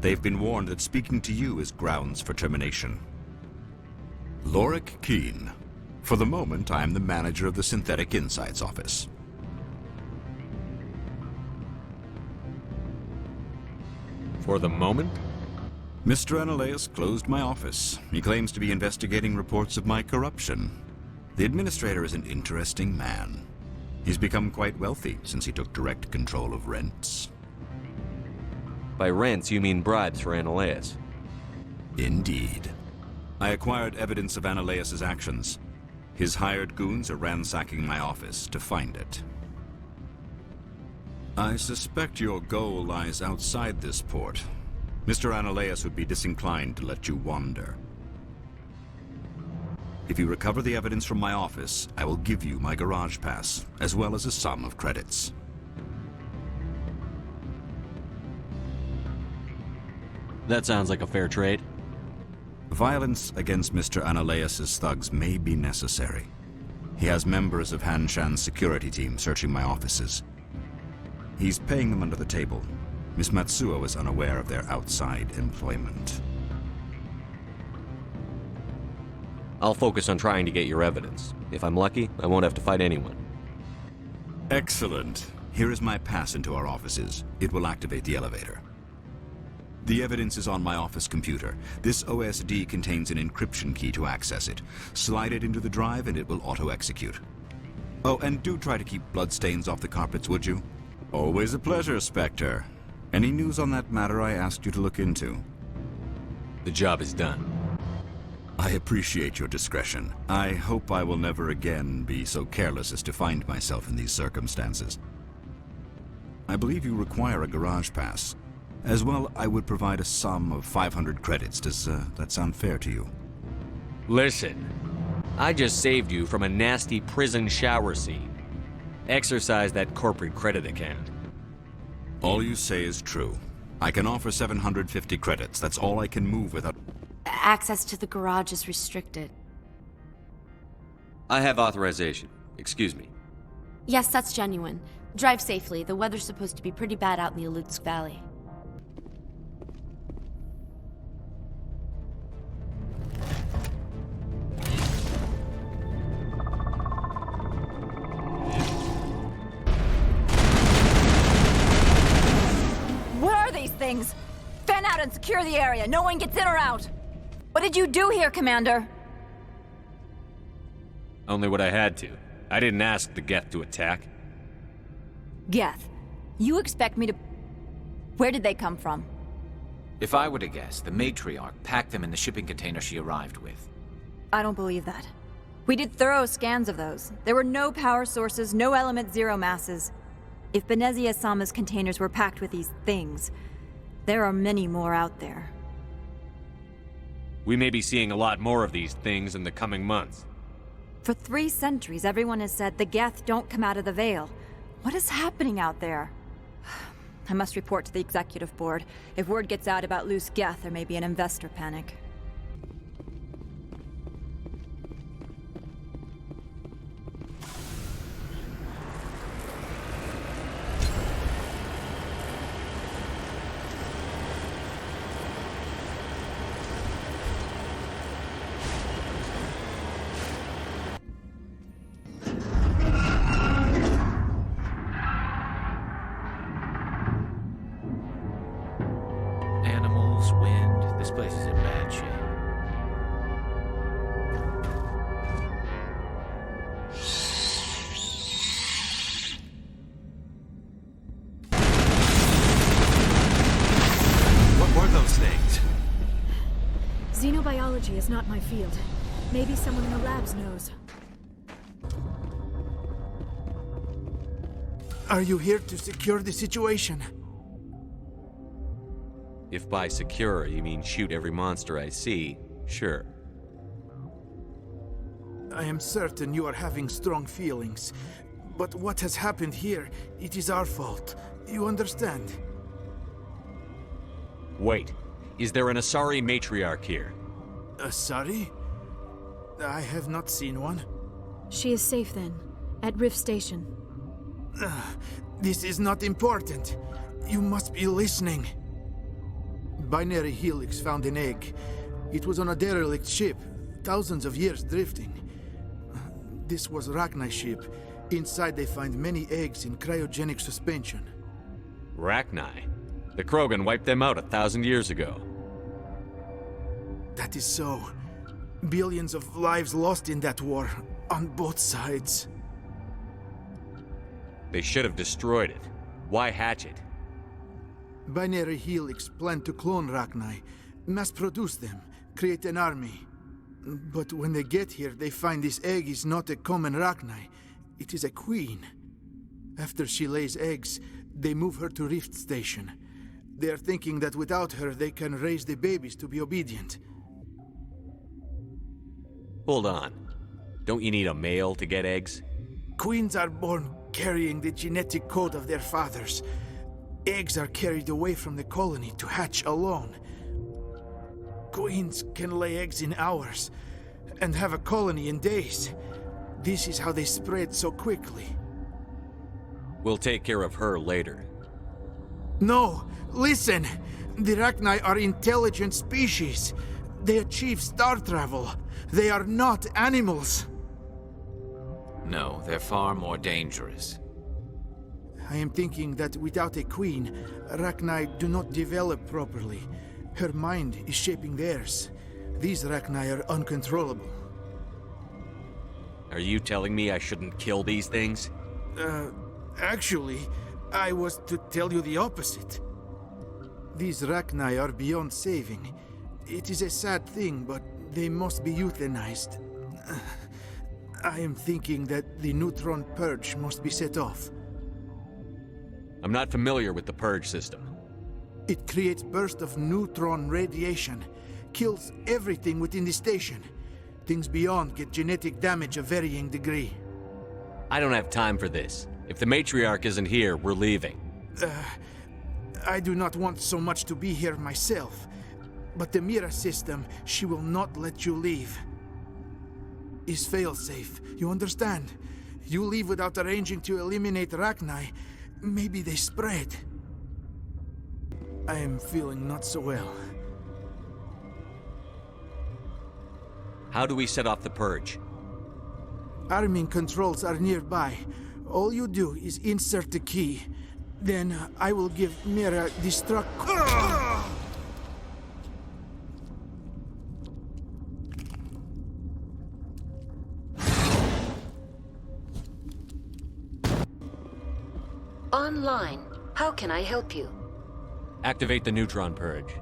They've been warned that speaking to you is grounds for termination. Lorik Qui'in. For the moment, I am the manager of the Synthetic Insights Office. For the moment? Mr. Ananias closed my office. He claims to be investigating reports of my corruption. The administrator is an interesting man. He's become quite wealthy since he took direct control of rents. By rents, you mean bribes for Ananias? Indeed. I acquired evidence of Ananias' actions. His hired goons are ransacking my office to find it. I suspect your goal lies outside this port. Mr. Ananias would be disinclined to let you wander. If you recover the evidence from my office, I will give you my garage pass, as well as a sum of credits. That sounds like a fair trade. Violence against Mr. Ananias' thugs may be necessary. He has members of Han Shan's security team searching my offices. He's paying them under the table. Miss Matsuo is unaware of their outside employment. I'll focus on trying to get your evidence. If I'm lucky, I won't have to fight anyone. Excellent. Here is my pass into our offices. It will activate the elevator. The evidence is on my office computer. This OSD contains an encryption key to access it. Slide it into the drive and it will auto-execute. Oh, and do try to keep bloodstains off the carpets, would you? Always a pleasure, Spectre. Any news on that matter I asked you to look into? The job is done. I appreciate your discretion. I hope I will never again be so careless as to find myself in these circumstances. I believe you require a garage pass. As well, I would provide a sum of 500 credits. Does that sound fair to you? Listen, I just saved you from a nasty prison shower scene. Exercise that corporate credit account. All you say is true. I can offer 750 credits. That's all I can move without... Access to the garage is restricted. I have authorization. Excuse me. Yes, that's genuine. Drive safely. The weather's supposed to be pretty bad out in the Alutsk Valley. What are these things? Fan out and secure the area. No one gets in or out. What did you do here, Commander? Only what I had to. I didn't ask the Geth to attack. Geth, you expect me to... Where did they come from? If I were to guess, the matriarch packed them in the shipping container she arrived with. I don't believe that. We did thorough scans of those. There were no power sources, no element zero masses. If Benezia-sama's containers were packed with these things, there are many more out there. We may be seeing a lot more of these things in the coming months. For 3 centuries, everyone has said the Geth don't come out of the Veil. What is happening out there? I must report to the Executive Board. If word gets out about loose Geth, there may be an investor panic. Wind. This place is in bad shape. What were those things? Xenobiology is not my field. Maybe someone in the labs knows. Are you here to secure the situation? If by secure you mean shoot every monster I see, sure. I am certain you are having strong feelings. But what has happened here, it is our fault. You understand? Wait, is there an Asari matriarch here? Asari? I have not seen one. She is safe then, at Rift Station. This is not important. You must be listening. Binary Helix found an egg. It was on a derelict ship, thousands of years drifting. This was Rachni's ship. Inside they find many eggs in cryogenic suspension. Rachni? The Krogan wiped them out 1,000 years ago. That is so. Billions of lives lost in that war, on both sides. They should have destroyed it. Why hatch it? Binary Helix planned to clone Rachni, mass-produce them, create an army. But when they get here, they find this egg is not a common Rachni. It is a queen. After she lays eggs, they move her to Rift Station. They are thinking that without her, they can raise the babies to be obedient. Hold on. Don't you need a male to get eggs? Queens are born carrying the genetic code of their fathers. Eggs are carried away from the colony to hatch alone. Queens can lay eggs in hours, and have a colony in days. This is how they spread so quickly. We'll take care of her later. No! Listen! The Rachni are intelligent species. They achieve star travel. They are not animals. No, they're far more dangerous. I am thinking that without a queen, Rachni do not develop properly. Her mind is shaping theirs. These Rachni are uncontrollable. Are you telling me I shouldn't kill these things? Actually, I was to tell you the opposite. These Rachni are beyond saving. It is a sad thing, but they must be euthanized. I am thinking that the neutron purge must be set off. I'm not familiar with the purge system. It creates bursts of neutron radiation, kills everything within the station. Things beyond get genetic damage of varying degree. I don't have time for this. If the matriarch isn't here, we're leaving. I do not want so much to be here myself. But the Mira system, she will not let you leave. Is fail-safe, you understand? You leave without arranging to eliminate Rachni, maybe they spread. I am feeling not so well. How do we set off the purge? Arming controls are nearby. All you do is insert the key. Then I will give Mira destruct... Online. How can I help you? Activate the neutron purge.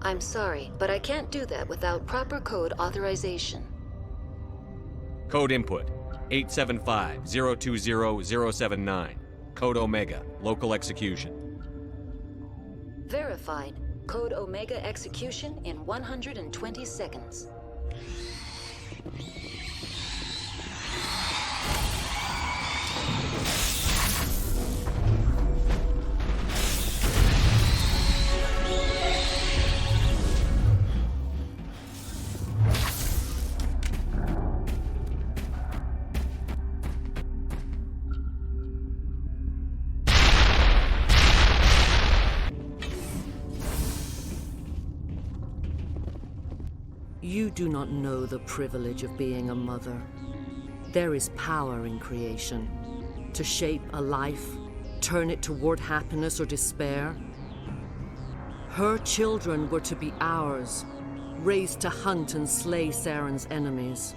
I'm sorry, but I can't do that without proper code authorization. Code input 875-020-079. Code Omega. Local execution. Verified. Code Omega execution in 120 seconds. You do not know the privilege of being a mother. There is power in creation. To shape a life, turn it toward happiness or despair. Her children were to be ours, raised to hunt and slay Saren's enemies.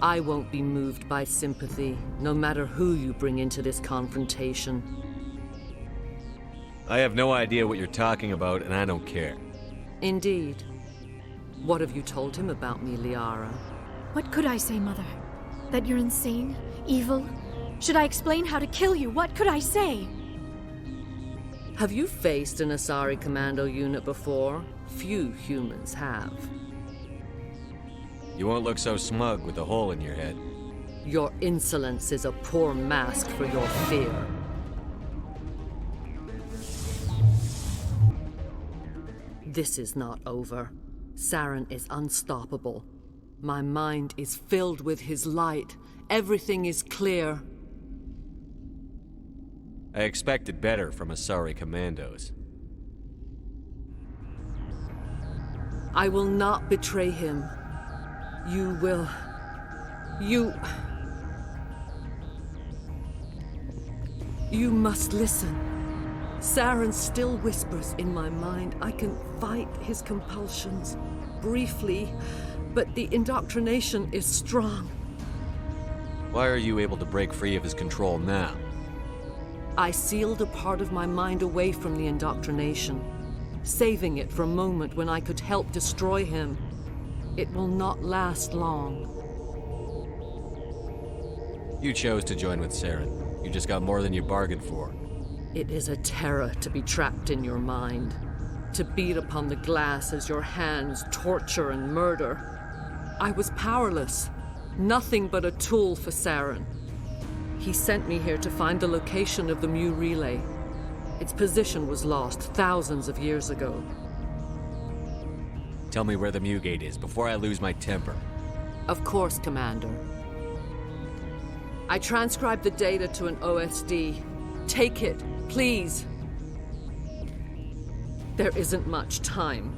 I won't be moved by sympathy, no matter who you bring into this confrontation. I have no idea what you're talking about, and I don't care. Indeed. What have you told him about me, Liara? What could I say, Mother? That you're insane? Evil? Should I explain how to kill you? What could I say? Have you faced an Asari commando unit before? Few humans have. You won't look so smug with a hole in your head. Your insolence is a poor mask for your fear. This is not over. Saren is unstoppable. My mind is filled with his light. Everything is clear. I expected better from Asari commandos. I will not betray him. You will... You must listen. Saren still whispers in my mind. I can fight his compulsions, briefly, but the indoctrination is strong. Why are you able to break free of his control now? I sealed a part of my mind away from the indoctrination, saving it for a moment when I could help destroy him. It will not last long. You chose to join with Saren. You just got more than you bargained for. It is a terror to be trapped in your mind, to beat upon the glass as your hands torture and murder. I was powerless, nothing but a tool for Saren. He sent me here to find the location of the Mu relay. Its position was lost thousands of years ago. Tell me where the Mu gate is before I lose my temper. Of course, Commander. I transcribed the data to an OSD. Take it, please. There isn't much time.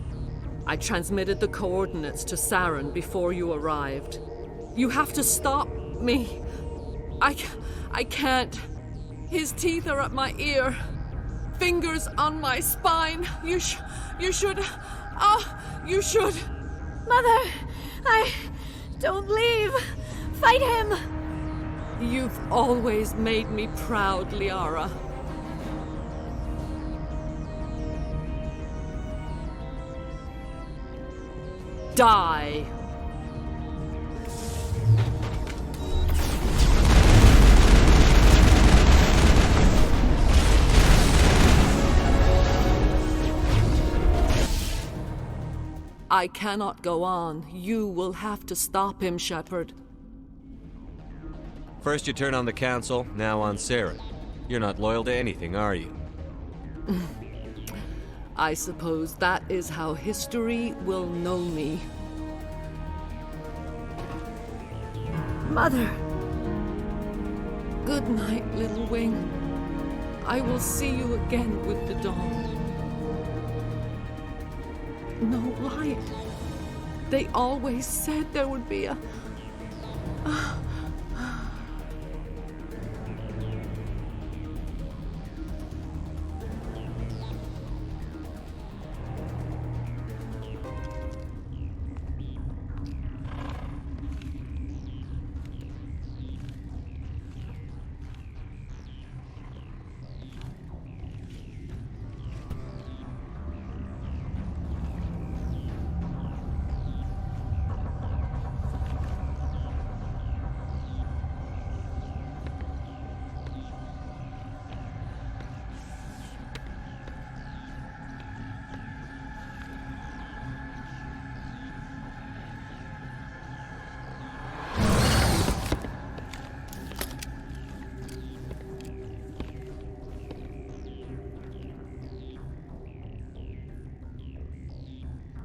I transmitted the coordinates to Saren before you arrived. You have to stop me. I can't. His teeth are at my ear. Fingers on my spine. You should. You should. Mother, don't leave. Fight him. You've always made me proud, Liara. Die. I cannot go on. You will have to stop him, Shepard. First you turn on the Council, now on Saren. You're not loyal to anything, are you? I suppose that is how history will know me. Mother! Good night, little wing. I will see you again with the dawn. No light. They always said there would be a...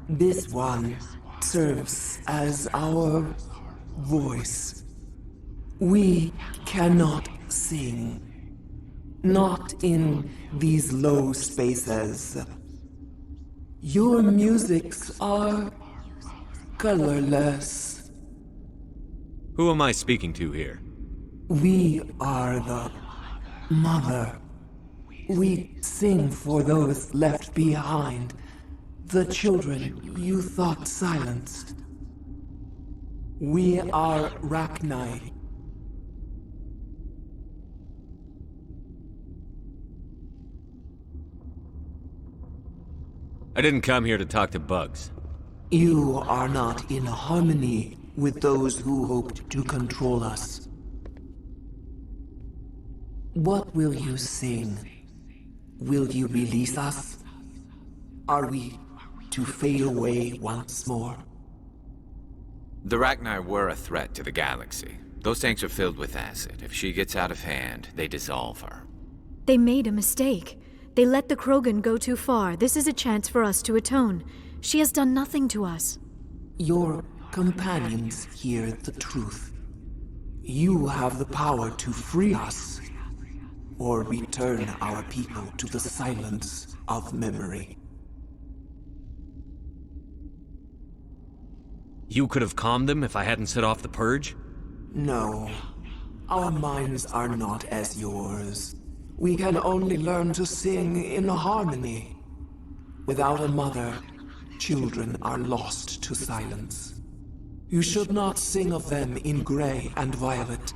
This one serves as our voice. We cannot sing. Not in these low spaces. Your musics are colorless. Who am I speaking to here? We are the Mother. We sing for those left behind. The children you thought silenced. We are Rachni. I didn't come here to talk to bugs. You are not in harmony with those who hoped to control us. What will you sing? Will you release us? Are we to fade away once more? The Rachni were a threat to the galaxy. Those tanks are filled with acid. If she gets out of hand, they dissolve her. They made a mistake. They let the Krogan go too far. This is a chance for us to atone. She has done nothing to us. Your companions hear the truth. You have the power to free us, or return our people to the silence of memory. You could have calmed them if I hadn't set off the purge? No. Our minds are not as yours. We can only learn to sing in harmony. Without a mother, children are lost to silence. You should not sing of them in gray and violet.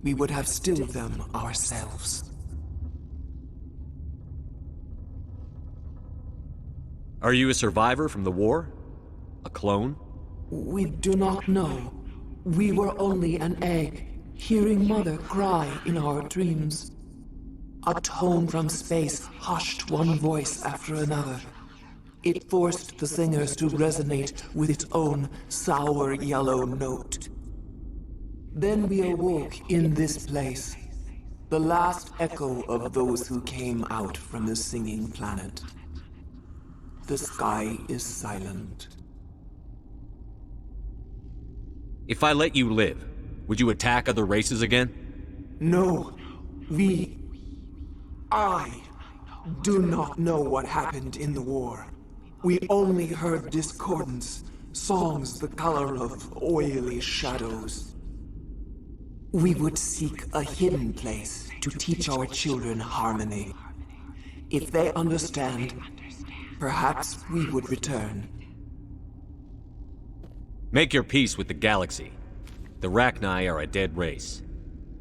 We would have stilled them ourselves. Are you a survivor from the war? A clone? We do not know. We were only an egg, hearing Mother cry in our dreams. A tone from space hushed one voice after another. It forced the singers to resonate with its own sour yellow note. Then we awoke in this place, the last echo of those who came out from the singing planet. The sky is silent. If I let you live, would you attack other races again? No, I do not know what happened in the war. We only heard discordance, songs the color of oily shadows. We would seek a hidden place to teach our children harmony. If they understand, perhaps we would return. Make your peace with the galaxy. The Rachni are a dead race.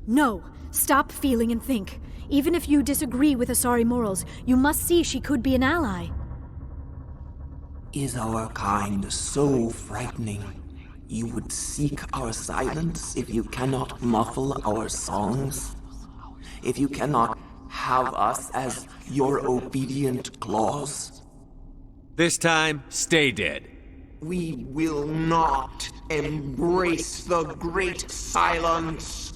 No, stop feeling and think. Even if you disagree with Asari morals, you must see she could be an ally. Is our kind so frightening? You would seek our silence if you cannot muffle our songs? If you cannot have us as your obedient claws? This time, stay dead. We will not embrace the great silence.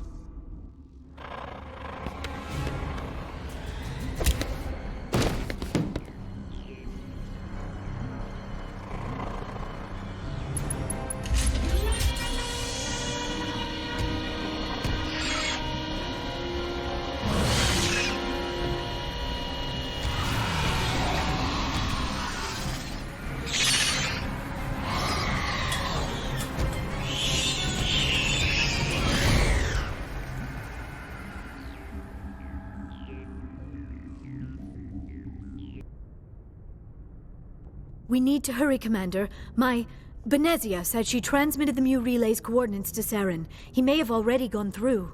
We need to hurry, Commander. Benezia said she transmitted the Mu Relay's coordinates to Saren. He may have already gone through.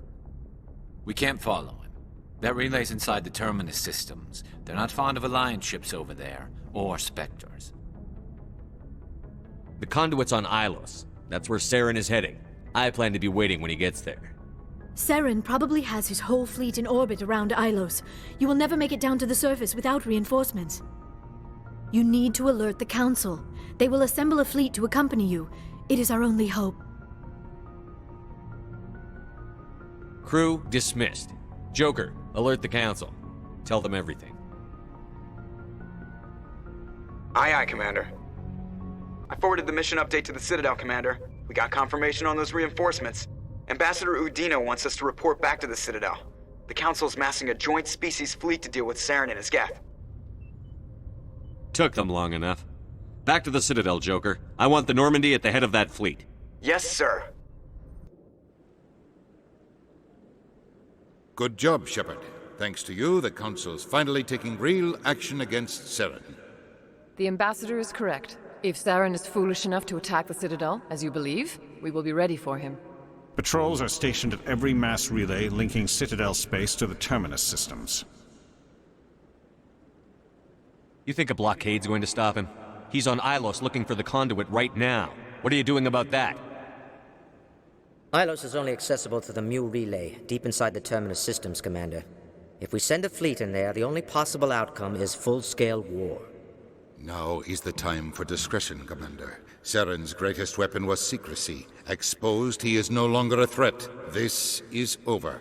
We can't follow him. That relay's inside the Terminus systems. They're not fond of Alliance ships over there, or Spectres. The conduit's on Ilos. That's where Saren is heading. I plan to be waiting when he gets there. Saren probably has his whole fleet in orbit around Ilos. You will never make it down to the surface without reinforcements. You need to alert the Council. They will assemble a fleet to accompany you. It is our only hope. Crew dismissed. Joker, alert the Council. Tell them everything. Aye, aye, Commander. I forwarded the mission update to the Citadel, Commander. We got confirmation on those reinforcements. Ambassador Udina wants us to report back to the Citadel. The Council's massing a joint species fleet to deal with Saren and his Geth. Took them long enough. Back to the Citadel, Joker. I want the Normandy at the head of that fleet. Yes, sir. Good job, Shepard. Thanks to you, the Council's finally taking real action against Saren. The Ambassador is correct. If Saren is foolish enough to attack the Citadel, as you believe, we will be ready for him. Patrols are stationed at every mass relay linking Citadel space to the Terminus systems. You think a blockade's going to stop him? He's on Ilos looking for the conduit right now. What are you doing about that? Ilos is only accessible to the Mu Relay, deep inside the Terminus systems, Commander. If we send a fleet in there, the only possible outcome is full-scale war. Now is the time for discretion, Commander. Saren's greatest weapon was secrecy. Exposed, he is no longer a threat. This is over.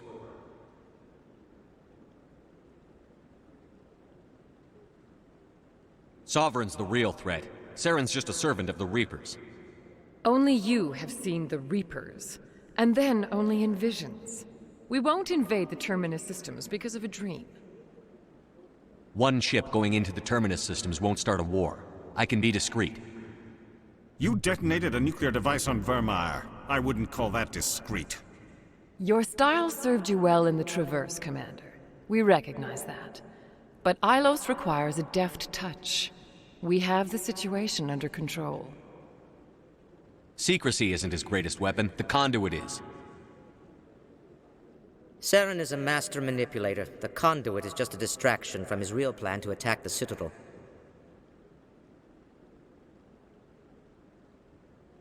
Sovereign's the real threat. Saren's just a servant of the Reapers. Only you have seen the Reapers, and then only in visions. We won't invade the Terminus systems because of a dream. One ship going into the Terminus systems won't start a war. I can be discreet. You detonated a nuclear device on Virmire. I wouldn't call that discreet. Your style served you well in the Traverse, Commander. We recognize that. But Ilos requires a deft touch. We have the situation under control. Secrecy isn't his greatest weapon, the conduit is. Saren is a master manipulator. The conduit is just a distraction from his real plan to attack the Citadel.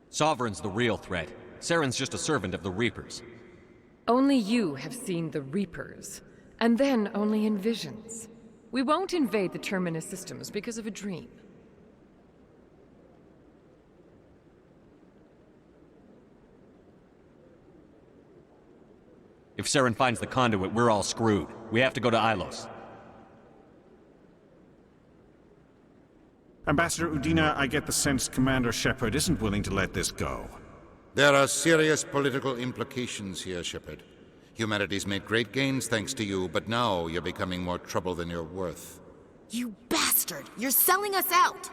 Sovereign's the real threat. Saren's just a servant of the Reapers. Only you have seen the Reapers, and then only in visions. We won't invade the Terminus systems because of a dream. If Saren finds the conduit, we're all screwed. We have to go to Ilos. Ambassador Udina, I get the sense Commander Shepard isn't willing to let this go. There are serious political implications here, Shepard. Humanity's made great gains thanks to you, but now you're becoming more trouble than you're worth. You bastard! You're selling us out!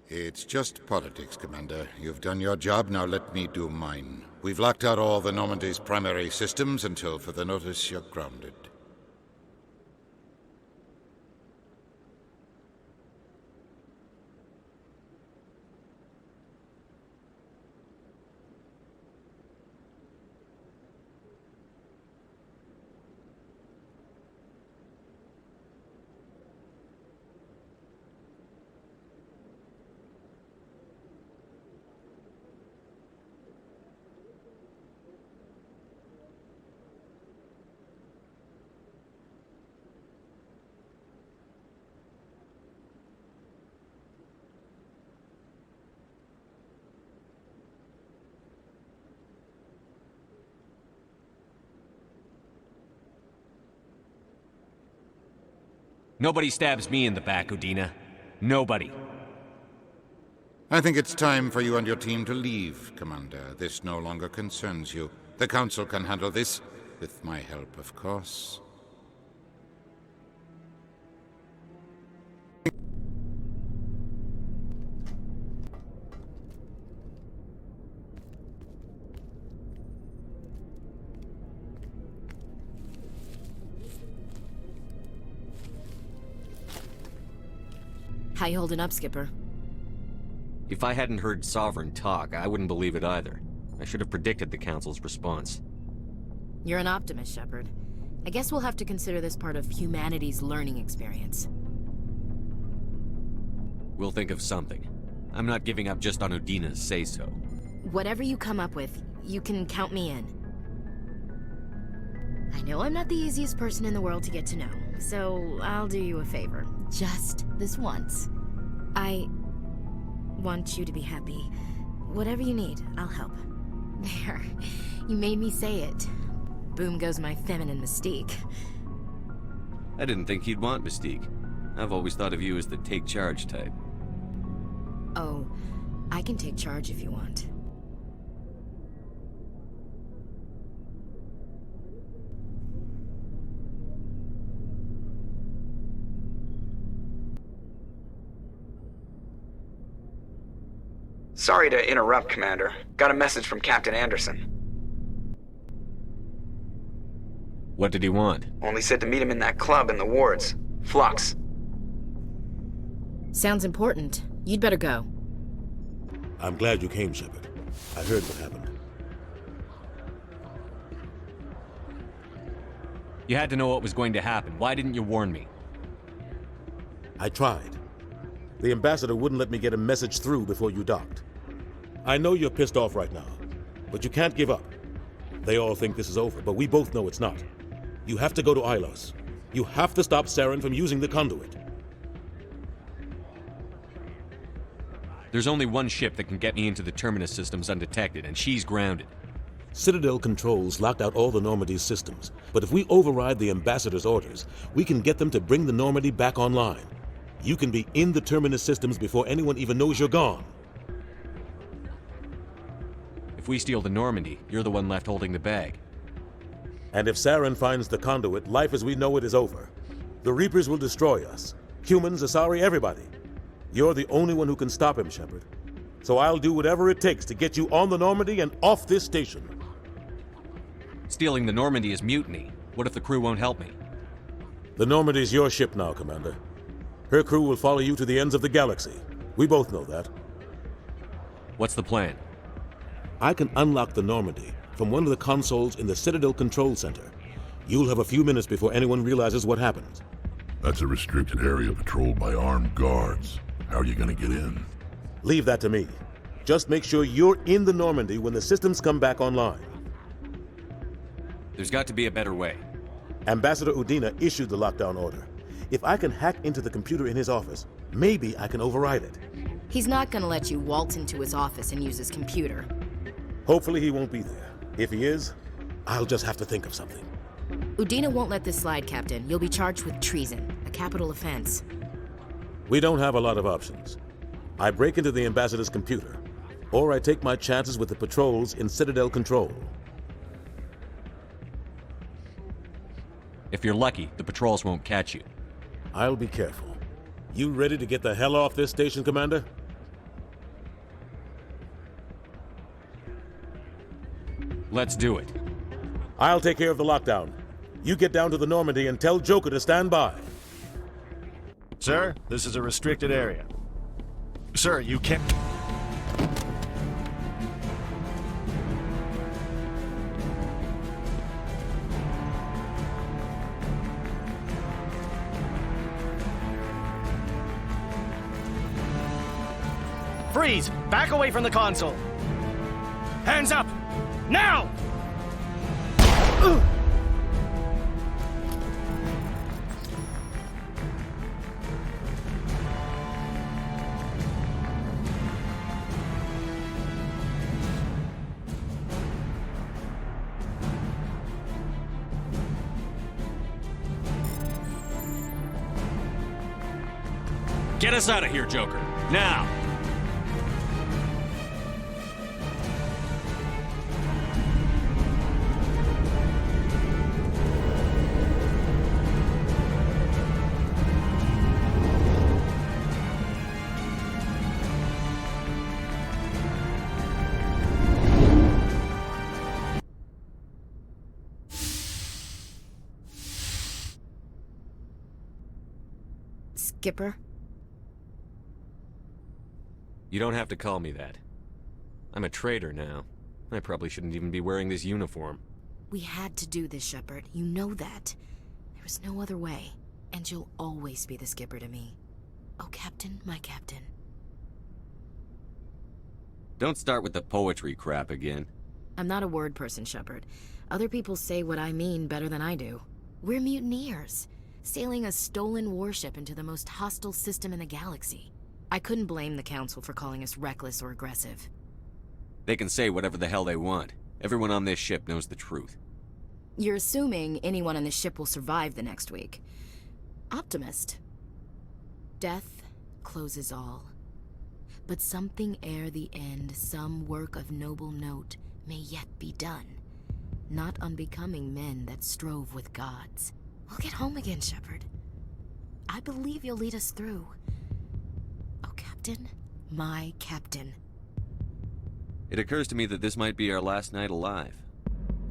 It's just politics, Commander. You've done your job, now let me do mine. We've locked out all the Normandy's primary systems until further notice you're grounded. Nobody stabs me in the back, Udina. Nobody. I think it's time for you and your team to leave, Commander. This no longer concerns you. The Council can handle this, with my help, of course. How you holding up, Skipper? If I hadn't heard Sovereign talk, I wouldn't believe it either. I should have predicted the Council's response. You're an optimist, Shepard. I guess we'll have to consider this part of humanity's learning experience. We'll think of something. I'm not giving up just on Udina's say-so. Whatever you come up with, you can count me in. I know I'm not the easiest person in the world to get to know, so I'll do you a favor. Just this once. I want you to be happy. Whatever you need, I'll help. There. You made me say it. Boom goes my feminine mystique. I didn't think you'd want Mystique. I've always thought of you as the take-charge type. Oh, I can take charge if you want. Sorry to interrupt, Commander. Got a message from Captain Anderson. What did he want? Only said to meet him in that club in the wards. Flux. Sounds important. You'd better go. I'm glad you came, Shepard. I heard what happened. You had to know what was going to happen. Why didn't you warn me? I tried. The ambassador wouldn't let me get a message through before you docked. I know you're pissed off right now, but you can't give up. They all think this is over, but we both know it's not. You have to go to Ilos. You have to stop Saren from using the conduit. There's only one ship that can get me into the Terminus systems undetected, and she's grounded. Citadel controls locked out all the Normandy's systems, but if we override the ambassador's orders, we can get them to bring the Normandy back online. You can be in the Terminus systems before anyone even knows you're gone. If we steal the Normandy, you're the one left holding the bag. And if Saren finds the conduit, life as we know it is over. The Reapers will destroy us. Humans, Asari, everybody. You're the only one who can stop him, Shepard. So I'll do whatever it takes to get you on the Normandy and off this station. Stealing the Normandy is mutiny. What if the crew won't help me? The Normandy's your ship now, Commander. Her crew will follow you to the ends of the galaxy. We both know that. What's the plan? I can unlock the Normandy from one of the consoles in the Citadel Control Center. You'll have a few minutes before anyone realizes what happened. That's a restricted area patrolled by armed guards. How are you gonna get in? Leave that to me. Just make sure you're in the Normandy when the systems come back online. There's got to be a better way. Ambassador Udina issued the lockdown order. If I can hack into the computer in his office, maybe I can override it. He's not gonna let you waltz into his office and use his computer. Hopefully he won't be there. If he is, I'll just have to think of something. Udina won't let this slide, Captain. You'll be charged with treason, a capital offense. We don't have a lot of options. I break into the Ambassador's computer, or I take my chances with the patrols in Citadel Control. If you're lucky, the patrols won't catch you. I'll be careful. You ready to get the hell off this station, Commander? Let's do it. I'll take care of the lockdown. You get down to the Normandy and tell Joker to stand by. Sir, this is a restricted area. Sir, you can't... Freeze! Back away from the console! Hands up! Now! Get us out of here, Joker. Now! Skipper? You don't have to call me that. I'm a traitor now. I probably shouldn't even be wearing this uniform. We had to do this, Shepard. You know that. There was no other way. And you'll always be the skipper to me. Oh, Captain, my Captain. Don't start with the poetry crap again. I'm not a word person, Shepard. Other people say what I mean better than I do. We're mutineers, sailing a stolen warship into the most hostile system in the galaxy. I couldn't blame the Council for calling us reckless or aggressive. They can say whatever the hell they want. Everyone on this ship knows the truth. You're assuming anyone on this ship will survive the next week. Optimist. Death closes all. But something ere the end, some work of noble note, may yet be done. Not unbecoming men that strove with gods. We'll get home again, Shepard. I believe you'll lead us through. Oh, Captain, my Captain. It occurs to me that this might be our last night alive.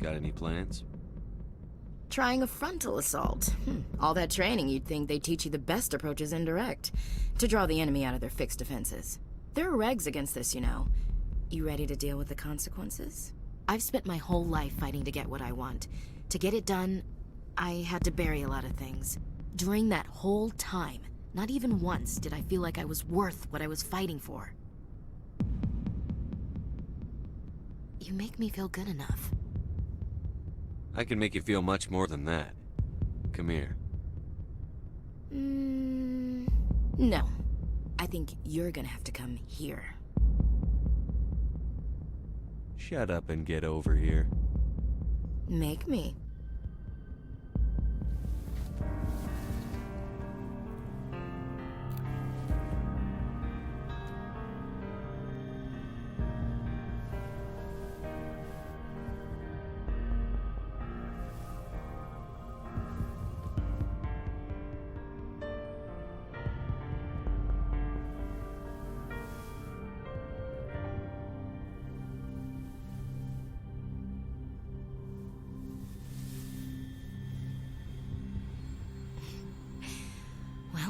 Got any plans? Trying a frontal assault. All that training, you'd think they teach you the best approach is indirect. To draw the enemy out of their fixed defenses. There are regs against this, you know. You ready to deal with the consequences? I've spent my whole life fighting to get what I want. To get it done, I had to bury a lot of things. During that whole time, not even once did I feel like I was worth what I was fighting for. You make me feel good enough. I can make you feel much more than that. Come here. No. I think you're gonna have to come here. Shut up and get over here. Make me.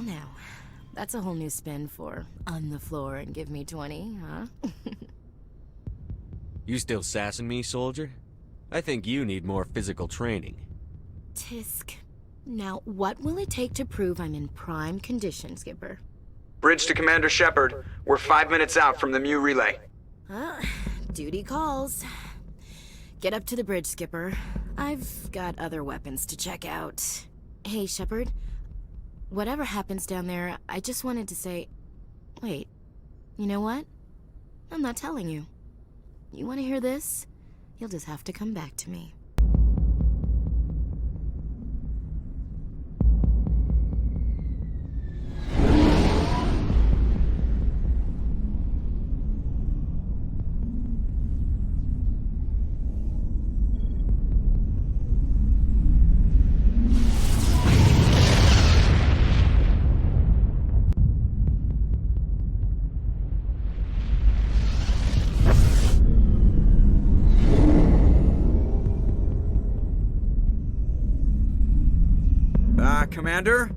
now. That's a whole new spin for on the floor and give me 20, huh? You still sassing me, soldier? I think you need more physical training. Tisk. Now, what will it take to prove I'm in prime condition, Skipper? Bridge to Commander Shepard. We're 5 minutes out from the Mu relay. Duty calls. Get up to the bridge, Skipper. I've got other weapons to check out. Hey, Shepard. Whatever happens down there, I just wanted to say... Wait, you know what? I'm not telling you. You want to hear this? You'll just have to come back to me. Commander?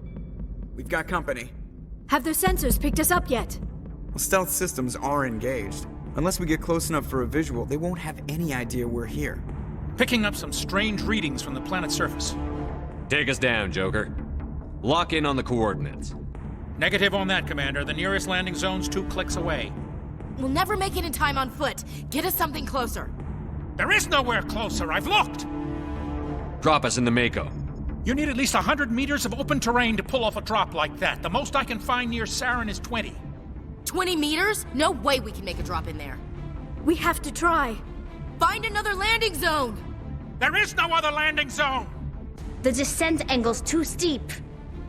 We've got company. Have their sensors picked us up yet? Well, stealth systems are engaged. Unless we get close enough for a visual, they won't have any idea we're here. Picking up some strange readings from the planet's surface. Take us down, Joker. Lock in on the coordinates. Negative on that, Commander. The nearest landing zone's 2 clicks away. We'll never make it in time on foot. Get us something closer. There is nowhere closer. I've looked. Drop us in the Mako. You need at least 100 meters of open terrain to pull off a drop like that. The most I can find near Saren is 20. 20 meters? No way we can make a drop in there. We have to try. Find another landing zone! There is no other landing zone! The descent angle's too steep.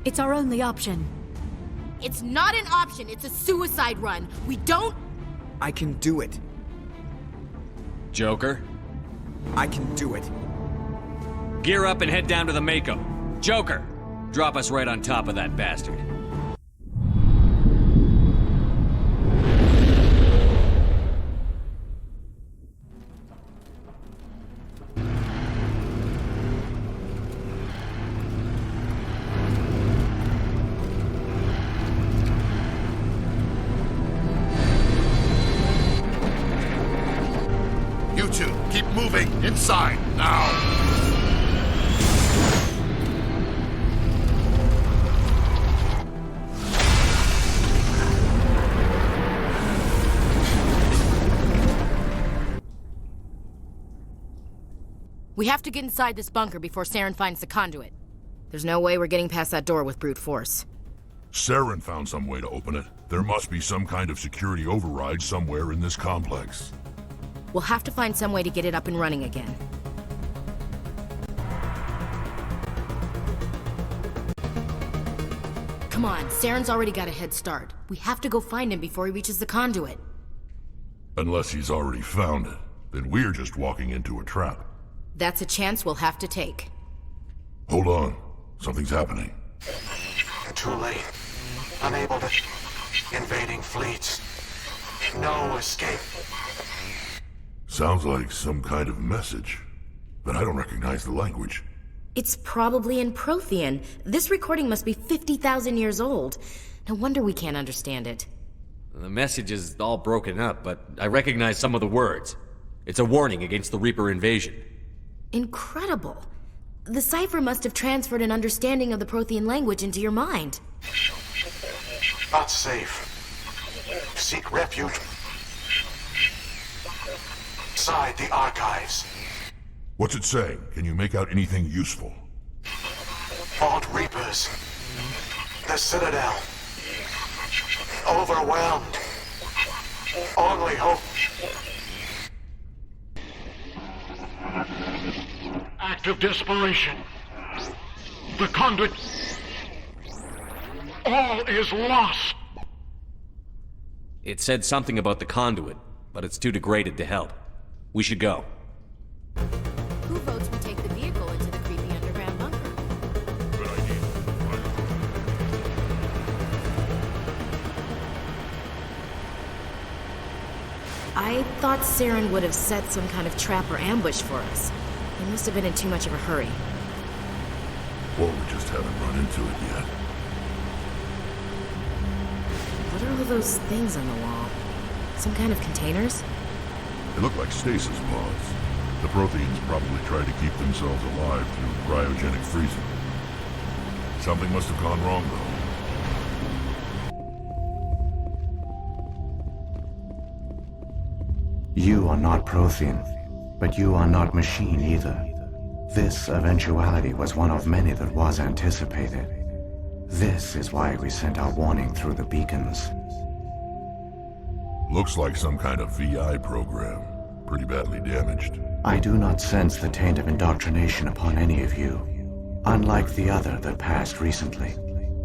It's our only option. It's not an option, it's a suicide run. We don't... I can do it. Joker? I can do it. Gear up and head down to the Mako. Joker, drop us right on top of that bastard. You two, keep moving. Inside, now! We have to get inside this bunker before Saren finds the conduit. There's no way we're getting past that door with brute force. Saren found some way to open it. There must be some kind of security override somewhere in this complex. We'll have to find some way to get it up and running again. Come on, Saren's already got a head start. We have to go find him before he reaches the conduit. Unless he's already found it, then we're just walking into a trap. That's a chance we'll have to take. Hold on. Something's happening. Too late. Unable to... Invading fleets. No escape. Sounds like some kind of message, but I don't recognize the language. It's probably in Prothean. This recording must be 50,000 years old. No wonder we can't understand it. The message is all broken up, but I recognize some of the words. It's a warning against the Reaper invasion. Incredible. The cipher must have transferred an understanding of the Prothean language into your mind. Not safe. Seek refuge. Inside the archives. What's it saying? Can you make out anything useful? Vault Reapers. The Citadel. Overwhelmed. Only hope. Act of desperation. The conduit. All is lost. It said something about the conduit, but it's too degraded to help. We should go. Who votes we take the vehicle into the creepy underground bunker? Good idea. I thought Saren would have set some kind of trap or ambush for us. He must have been in too much of a hurry. Or we just haven't run into it yet. What are all those things on the wall? Some kind of containers? They look like stasis pods. The Protheans probably try to keep themselves alive through cryogenic freezing. Something must have gone wrong, though. You are not Prothean, but you are not machine either. This eventuality was one of many that was anticipated. This is why we sent our warning through the beacons. Looks like some kind of VI program. Pretty badly damaged. I do not sense the taint of indoctrination upon any of you. Unlike the other that passed recently.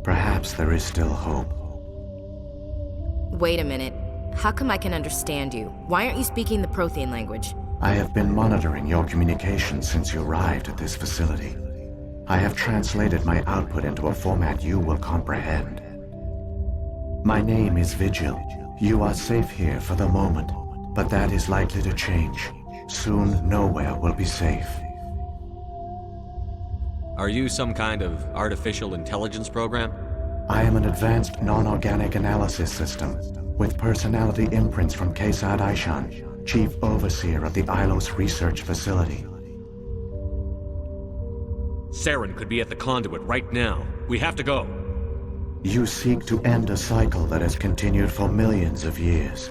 Perhaps there is still hope. Wait a minute. How come I can understand you? Why aren't you speaking the Prothean language? I have been monitoring your communications since you arrived at this facility. I have translated my output into a format you will comprehend. My name is Vigil. You are safe here for the moment, but that is likely to change. Soon, nowhere will be safe. Are you some kind of artificial intelligence program? I am an advanced non-organic analysis system, with personality imprints from Kesad Aishan, Chief Overseer of the Ilos Research Facility. Saren could be at the conduit right now. We have to go. You seek to end a cycle that has continued for millions of years.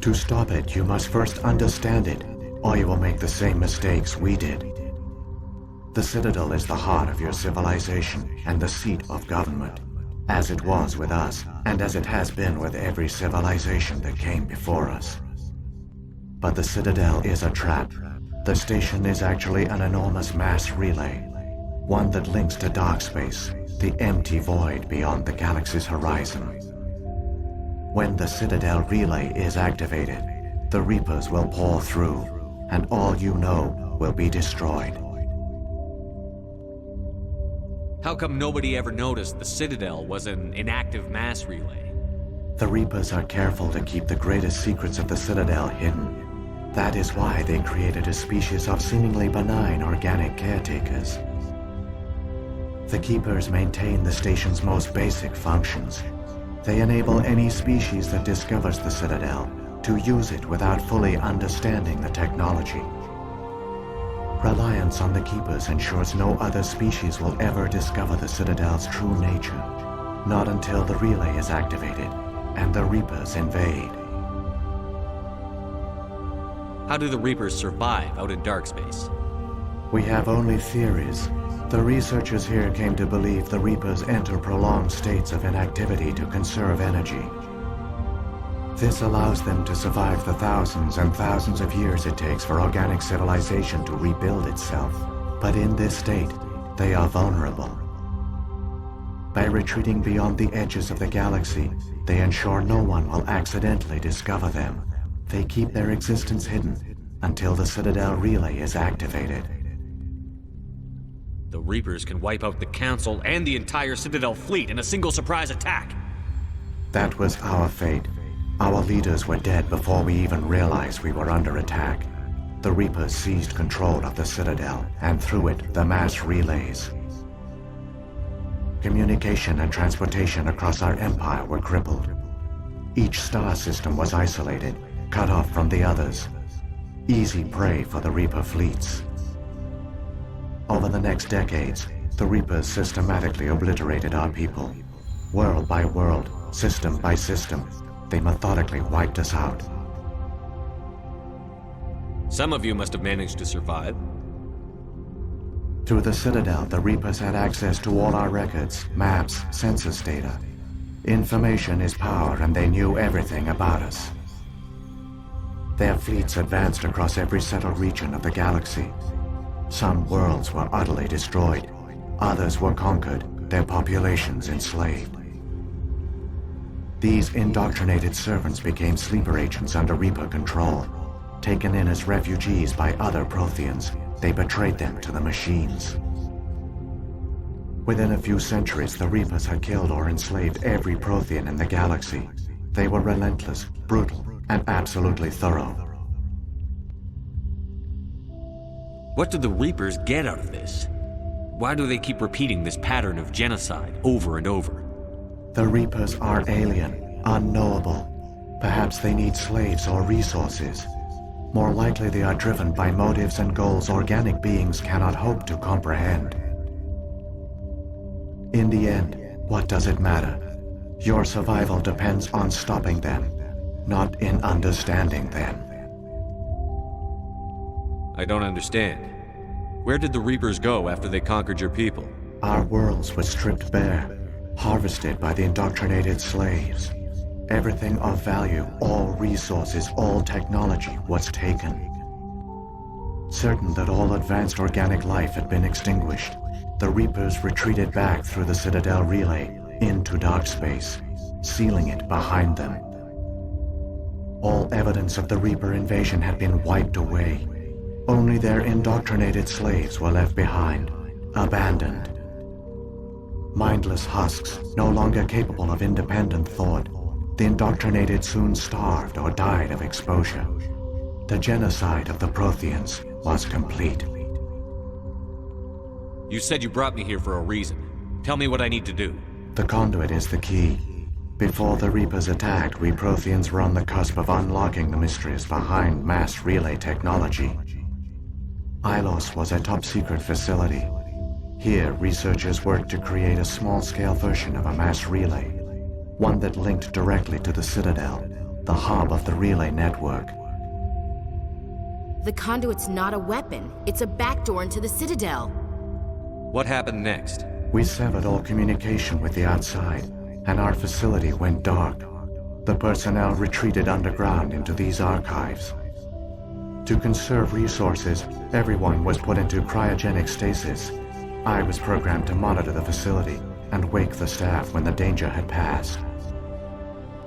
To stop it, you must first understand it, or you will make the same mistakes we did. The Citadel is the heart of your civilization and the seat of government, as it was with us, and as it has been with every civilization that came before us. But the Citadel is a trap. The station is actually an enormous mass relay, one that links to dark space, the empty void beyond the galaxy's horizon. When the Citadel relay is activated, the Reapers will pour through, and all you know will be destroyed. How come nobody ever noticed the Citadel was an inactive mass relay? The Reapers are careful to keep the greatest secrets of the Citadel hidden. That is why they created a species of seemingly benign organic caretakers. The Keepers maintain the station's most basic functions. They enable any species that discovers the Citadel to use it without fully understanding the technology. Reliance on the Keepers ensures no other species will ever discover the Citadel's true nature, not until the relay is activated and the Reapers invade. How do the Reapers survive out in dark space? We have only theories. The researchers here came to believe the Reapers enter prolonged states of inactivity to conserve energy. This allows them to survive the thousands and thousands of years it takes for organic civilization to rebuild itself. But in this state, they are vulnerable. By retreating beyond the edges of the galaxy, they ensure no one will accidentally discover them. They keep their existence hidden until the Citadel relay is activated. The Reapers can wipe out the Council and the entire Citadel fleet in a single surprise attack. That was our fate. Our leaders were dead before we even realized we were under attack. The Reapers seized control of the Citadel, and through it, the mass relays. Communication and transportation across our empire were crippled. Each star system was isolated, cut off from the others. Easy prey for the Reaper fleets. Over the next decades, the Reapers systematically obliterated our people. World by world, system by system, they methodically wiped us out. Some of you must have managed to survive. Through the Citadel, the Reapers had access to all our records, maps, census data. Information is power, and they knew everything about us. Their fleets advanced across every settled region of the galaxy. Some worlds were utterly destroyed. Others were conquered, their populations enslaved. These indoctrinated servants became sleeper agents under Reaper control. Taken in as refugees by other Protheans, they betrayed them to the machines. Within a few centuries, the Reapers had killed or enslaved every Prothean in the galaxy. They were relentless, brutal, and absolutely thorough. What do the Reapers get out of this? Why do they keep repeating this pattern of genocide over and over? The Reapers are alien, Unknowable. Perhaps they need slaves or resources. More likely they are driven by motives and goals organic beings cannot hope to comprehend. In the end, what does it matter? Your survival depends on stopping them, not in understanding them. I don't understand. Where did the Reapers go after they conquered your people? Our worlds were stripped bare, harvested by the indoctrinated slaves. Everything of value, all resources, all technology was taken. Certain that all advanced organic life had been extinguished, the Reapers retreated back through the Citadel relay into dark space, sealing it behind them. All evidence of the Reaper invasion had been wiped away. Only their indoctrinated slaves were left behind, abandoned. Mindless husks, no longer capable of independent thought, the indoctrinated soon starved or died of exposure. The genocide of the Protheans was complete. You said you brought me here for a reason. Tell me what I need to do. The conduit is the key. Before the Reapers attacked, we Protheans were on the cusp of unlocking the mysteries behind mass relay technology. Ilos was a top-secret facility. Here, researchers worked to create a small-scale version of a mass relay, one that linked directly to the Citadel, the hub of the relay network. The conduit's not a weapon. It's a backdoor into the Citadel. What happened next? We severed all communication with the outside, and our facility went dark. The personnel retreated underground into these archives. To conserve resources, everyone was put into cryogenic stasis. I was programmed to monitor the facility and wake the staff when the danger had passed.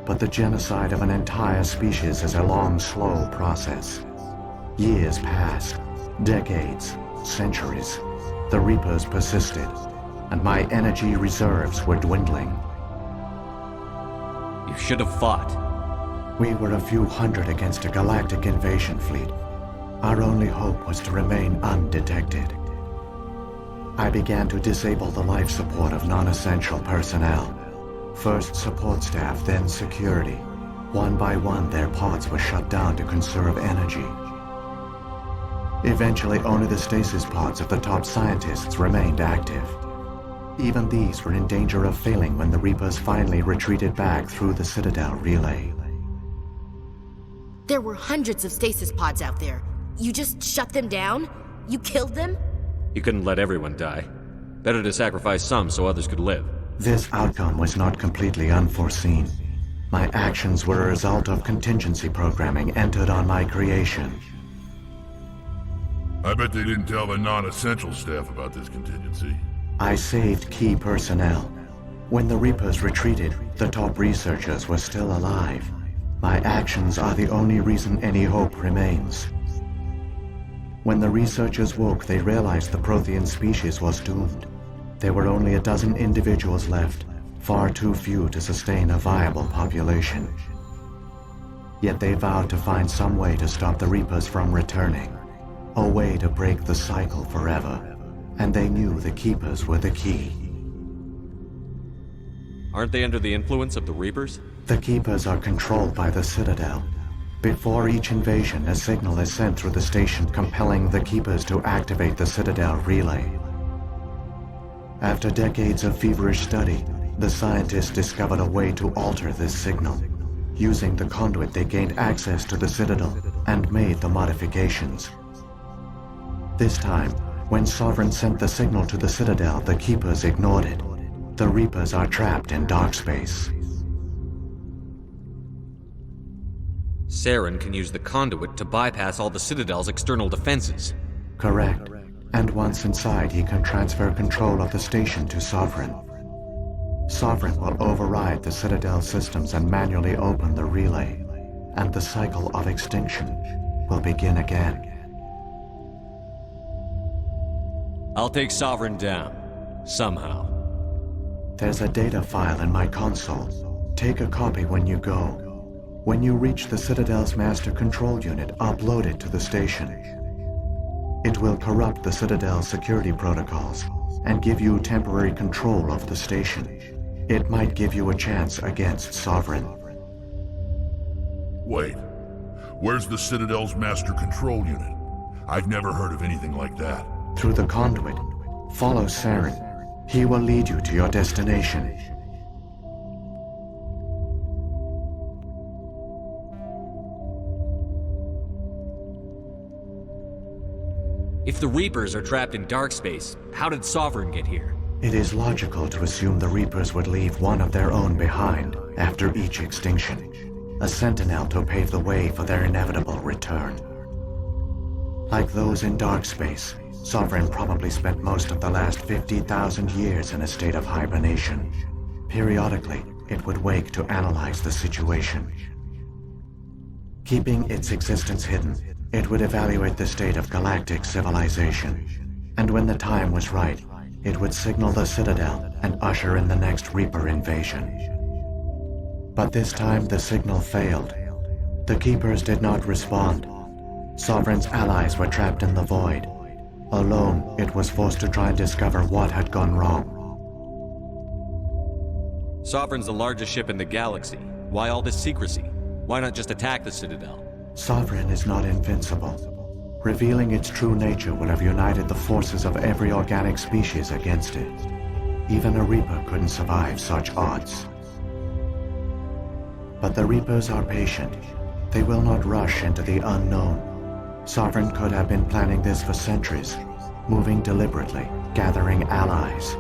But the genocide of an entire species is a long, slow process. Years passed, decades, centuries. The Reapers persisted, and my energy reserves were dwindling. You should have fought. We were a few hundred against a galactic invasion fleet. Our only hope was to remain undetected. I began to disable the life support of non-essential personnel. First support staff, then security. One by one, their pods were shut down to conserve energy. Eventually, only the stasis pods of the top scientists remained active. Even these were in danger of failing when the Reapers finally retreated back through the Citadel relay. There were hundreds of stasis pods out there. You just shut them down? You killed them? You couldn't let everyone die. Better to sacrifice some so others could live. This outcome was not completely unforeseen. My actions were a result of contingency programming entered on my creation. I bet they didn't tell the non-essential staff about this contingency. I saved key personnel. When the Reapers retreated, the top researchers were still alive. My actions are the only reason any hope remains. When the researchers woke, they realized the Prothean species was doomed. There were only a dozen individuals left, far too few to sustain a viable population. Yet they vowed to find some way to stop the Reapers from returning, a way to break the cycle forever. And they knew the Keepers were the key. Aren't they under the influence of the Reapers? The Keepers are controlled by the Citadel. Before each invasion, a signal is sent through the station compelling the Keepers to activate the Citadel relay. After decades of feverish study, the scientists discovered a way to alter this signal. Using the conduit, they gained access to the Citadel and made the modifications. This time, when Sovereign sent the signal to the Citadel, the Keepers ignored it. The Reapers are trapped in dark space. Saren can use the conduit to bypass all the Citadel's external defenses. Correct. And once inside, he can transfer control of the station to Sovereign. Sovereign will override the Citadel systems and manually open the relay, and the cycle of extinction will begin again. I'll take Sovereign down. Somehow. There's a data file in my console. Take a copy when you go. When you reach the Citadel's master control unit, upload it to the station. It will corrupt the Citadel's security protocols and give you temporary control of the station. It might give you a chance against Sovereign. Wait. Where's the Citadel's master control unit? I've never heard of anything like that. Through the conduit. Follow Saren. He will lead you to your destination. If the Reapers are trapped in dark space, how did Sovereign get here? It is logical to assume the Reapers would leave one of their own behind after each extinction. A sentinel to pave the way for their inevitable return. Like those in dark space, Sovereign probably spent most of the last 50,000 years in a state of hibernation. Periodically, it would wake to analyze the situation. Keeping its existence hidden, it would evaluate the state of galactic civilization. And when the time was right, it would signal the Citadel and usher in the next Reaper invasion. But this time the signal failed. The Keepers did not respond. Sovereign's allies were trapped in the void. Alone, it was forced to try and discover what had gone wrong. Sovereign's the largest ship in the galaxy. Why all this secrecy? Why not just attack the Citadel? Sovereign is not invincible. Revealing its true nature would have united the forces of every organic species against it. Even a Reaper couldn't survive such odds. But the Reapers are patient. They will not rush into the unknown. Sovereign could have been planning this for centuries, moving deliberately, gathering allies.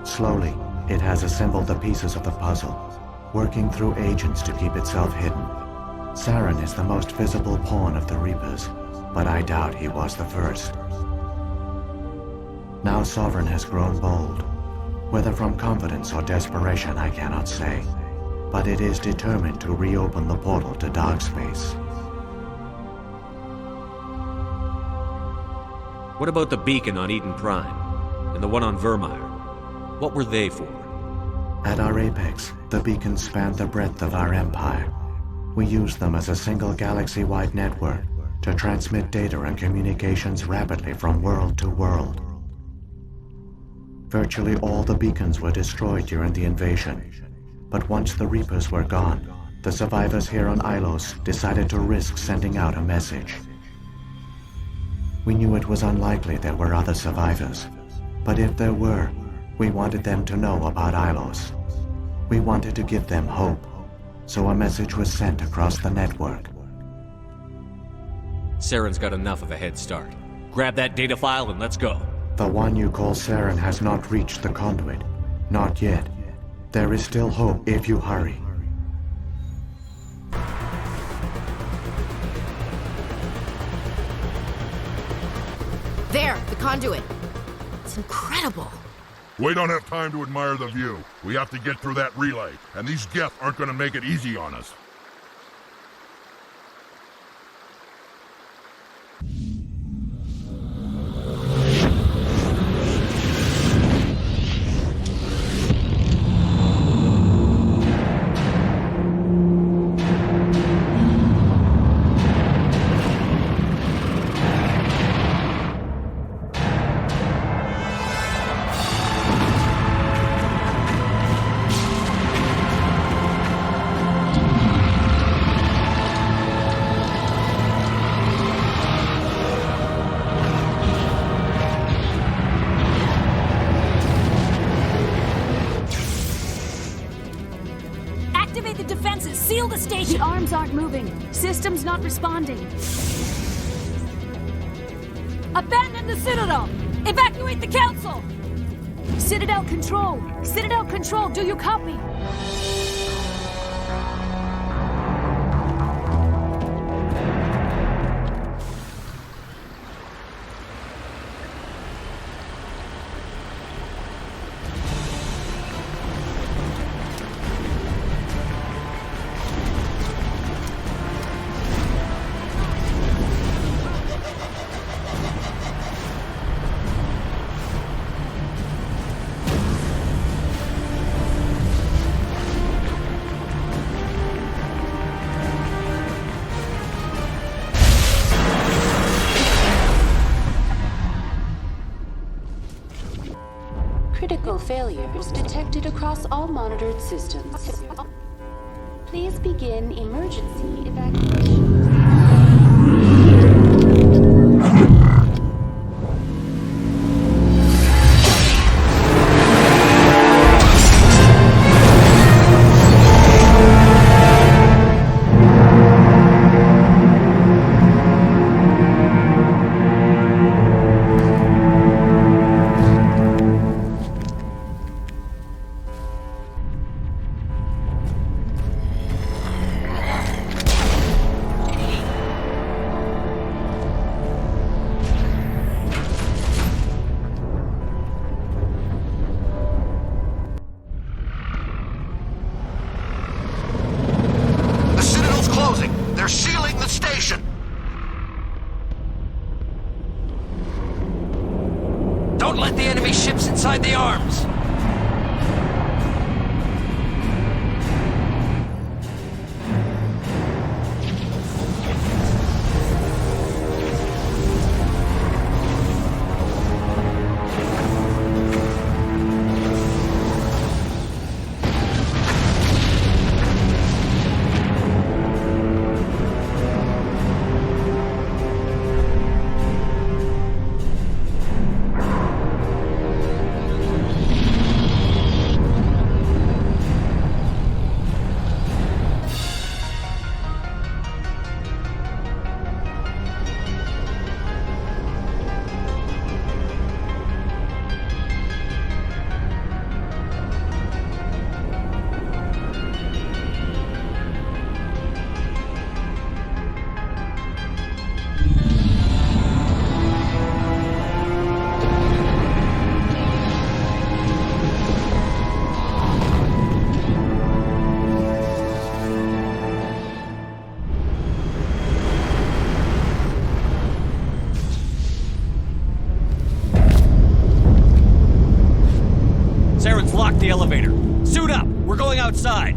Slowly, it has assembled the pieces of the puzzle, working through agents to keep itself hidden. Saren is the most visible pawn of the Reapers, but I doubt he was the first. Now Sovereign has grown bold. Whether from confidence or desperation, I cannot say. But it is determined to reopen the portal to dark space. What about the beacon on Eden Prime? And the one on Virmire? What were they for? At our apex, the beacons spanned the breadth of our empire. We used them as a single galaxy-wide network to transmit data and communications rapidly from world to world. Virtually all the beacons were destroyed during the invasion. But once the Reapers were gone, the survivors here on Ilos decided to risk sending out a message. We knew it was unlikely there were other survivors, but if there were, we wanted them to know about Ilos. We wanted to give them hope, so a message was sent across the network. Saren's got enough of a head start. Grab that data file and let's go. The one you call Saren has not reached the conduit. Not yet. There is still hope if you hurry. There, the conduit. It's incredible. We don't have time to admire the view. We have to get through that relay, and these Geth aren't going to make it easy on us. Seal the station! The arms aren't moving. Systems not responding. Abandon the Citadel! Evacuate the Council! Citadel Control! Citadel Control, do you copy? Critical failures detected across all monitored systems. Please begin emergency evacuation. They're sealing the station! Don't let the enemy ships inside the arms! Lock the elevator. Suit up! We're going outside!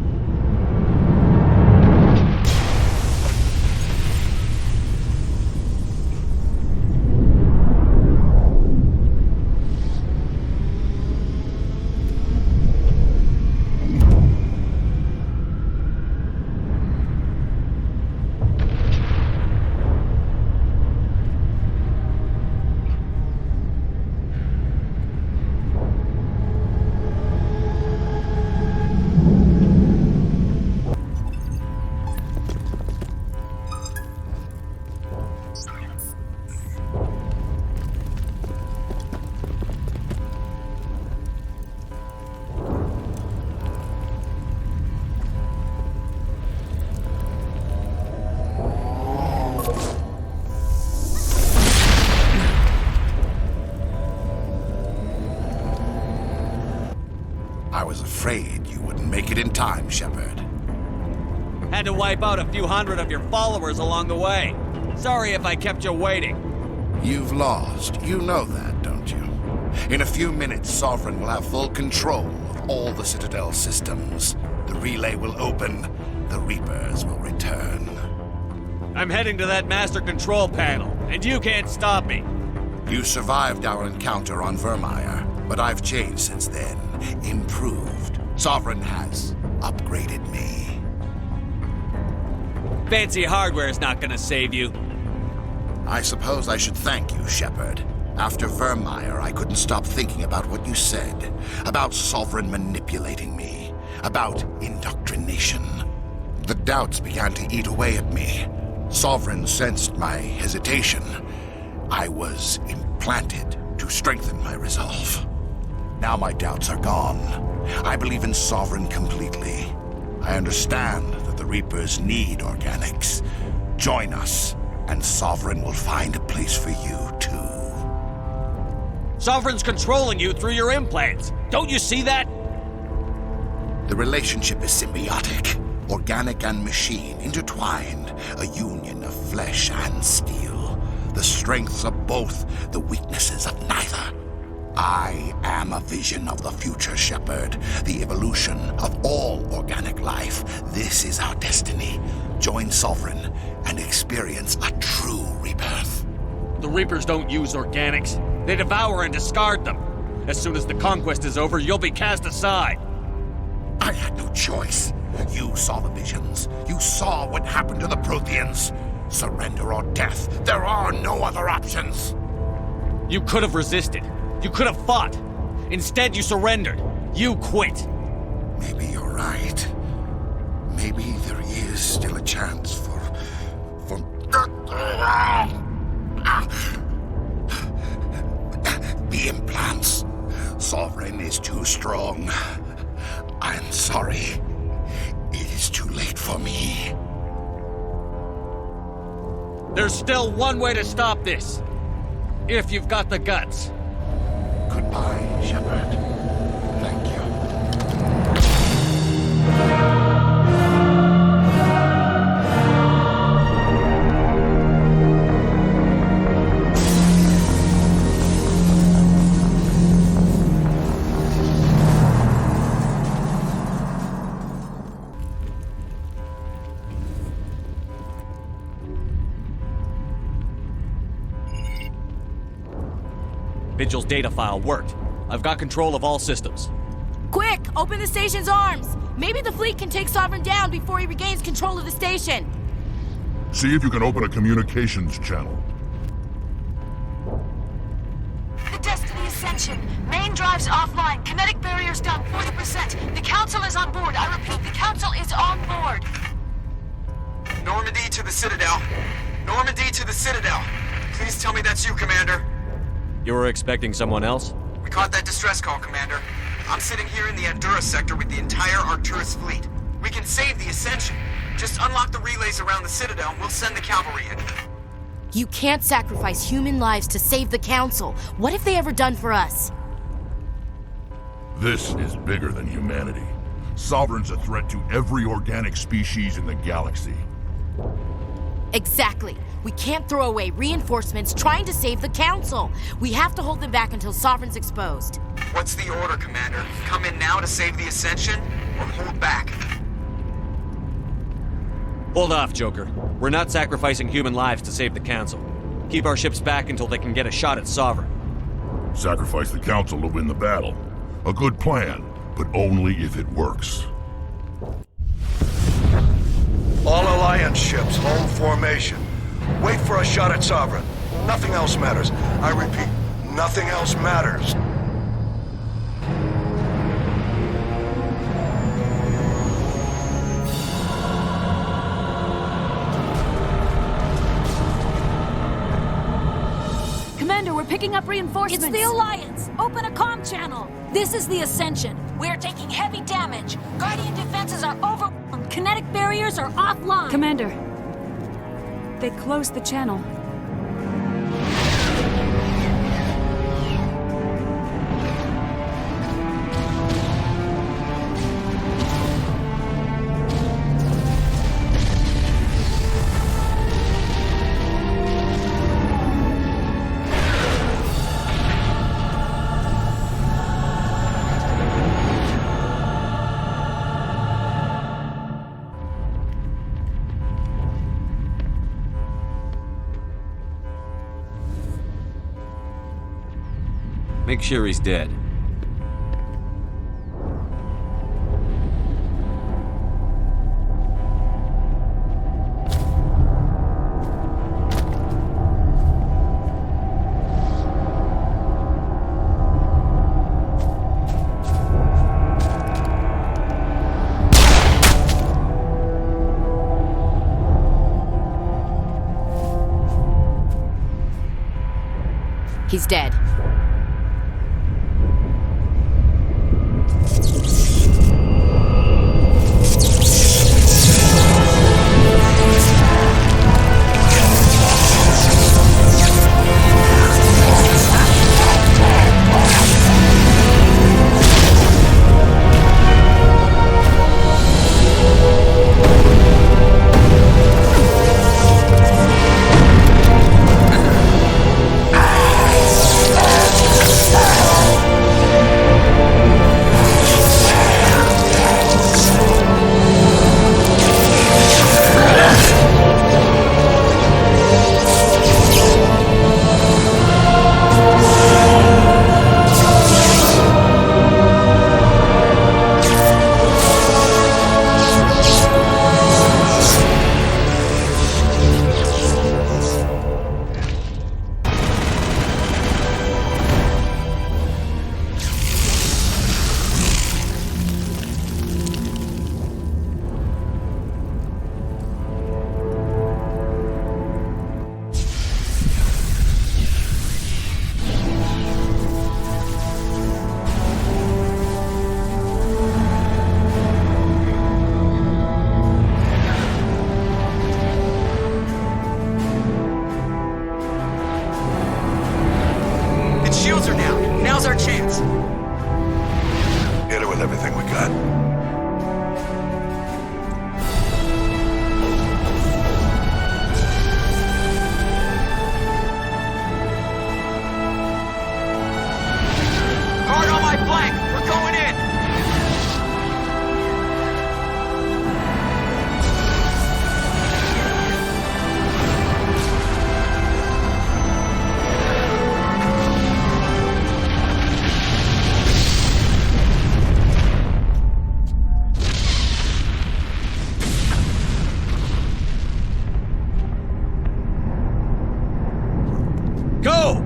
I was afraid you wouldn't make it in time, Shepard. Had to wipe out a few hundred of your followers along the way. Sorry if I kept you waiting. You've lost. You know that, don't you? In a few minutes, Sovereign will have full control of all the Citadel systems. The relay will open. The Reapers will return. I'm heading to that master control panel, and you can't stop me. You survived our encounter on Virmire, but I've changed since then. Improved. Sovereign has upgraded me. Fancy hardware's not gonna save you. I suppose I should thank you, Shepard. After Virmire, I couldn't stop thinking about what you said. About Sovereign manipulating me. About indoctrination. The doubts began to eat away at me. Sovereign sensed my hesitation. I was implanted to strengthen my resolve. Now my doubts are gone. I believe in Sovereign completely. I understand that the Reapers need organics. Join us, and Sovereign will find a place for you, too. Sovereign's controlling you through your implants. Don't you see that? The relationship is symbiotic. Organic and machine intertwined. A union of flesh and steel. The strengths of both, the weaknesses of neither. I am a vision of the future, Shepard. The evolution of all organic life. This is our destiny. Join Sovereign and experience a true rebirth. The Reapers don't use organics. They devour and discard them. As soon as the conquest is over, you'll be cast aside. I had no choice. You saw the visions. You saw what happened to the Protheans. Surrender or death. There are no other options. You could have resisted. You could have fought. Instead, you surrendered. You quit. Maybe you're right. Maybe there is still a chance for... The implants. Sovereign is too strong. I'm sorry. It is too late for me. There's still one way to stop this. If you've got the guts. Goodbye, Shepard. Thank you. Vigil's data file worked. I've got control of all systems. Quick! Open the station's arms! Maybe the fleet can take Sovereign down before he regains control of the station. See if you can open a communications channel. The Destiny Ascension. Main drives offline. Kinetic barriers down 40%. The Council is on board. I repeat, the Council is on board. Normandy to the Citadel. Normandy to the Citadel. Please tell me that's you, Commander. You were expecting someone else? We caught that distress call, Commander. I'm sitting here in the Andurra sector with the entire Arcturus fleet. We can save the Ascension. Just unlock the relays around the Citadel and we'll send the cavalry in. You can't sacrifice human lives to save the Council. What have they ever done for us? This is bigger than humanity. Sovereign's a threat to every organic species in the galaxy. Exactly. We can't throw away reinforcements trying to save the Council. We have to hold them back until Sovereign's exposed. What's the order, Commander? Come in now to save the Ascension, or hold back? Hold off, Joker. We're not sacrificing human lives to save the Council. Keep our ships back until they can get a shot at Sovereign. Sacrifice the Council to win the battle. A good plan, but only if it works. All Alliance ships, hold formation. Wait for a shot at Sovereign. Nothing else matters. I repeat, nothing else matters. Commander, we're picking up reinforcements. It's the Alliance. Open a comm channel. This is the Ascension. We're taking heavy damage. Guardian defenses are overwhelmed. Kinetic barriers are offline. Commander, they closed the channel. Make sure he's dead. He's dead. my flank! We're going in! Go!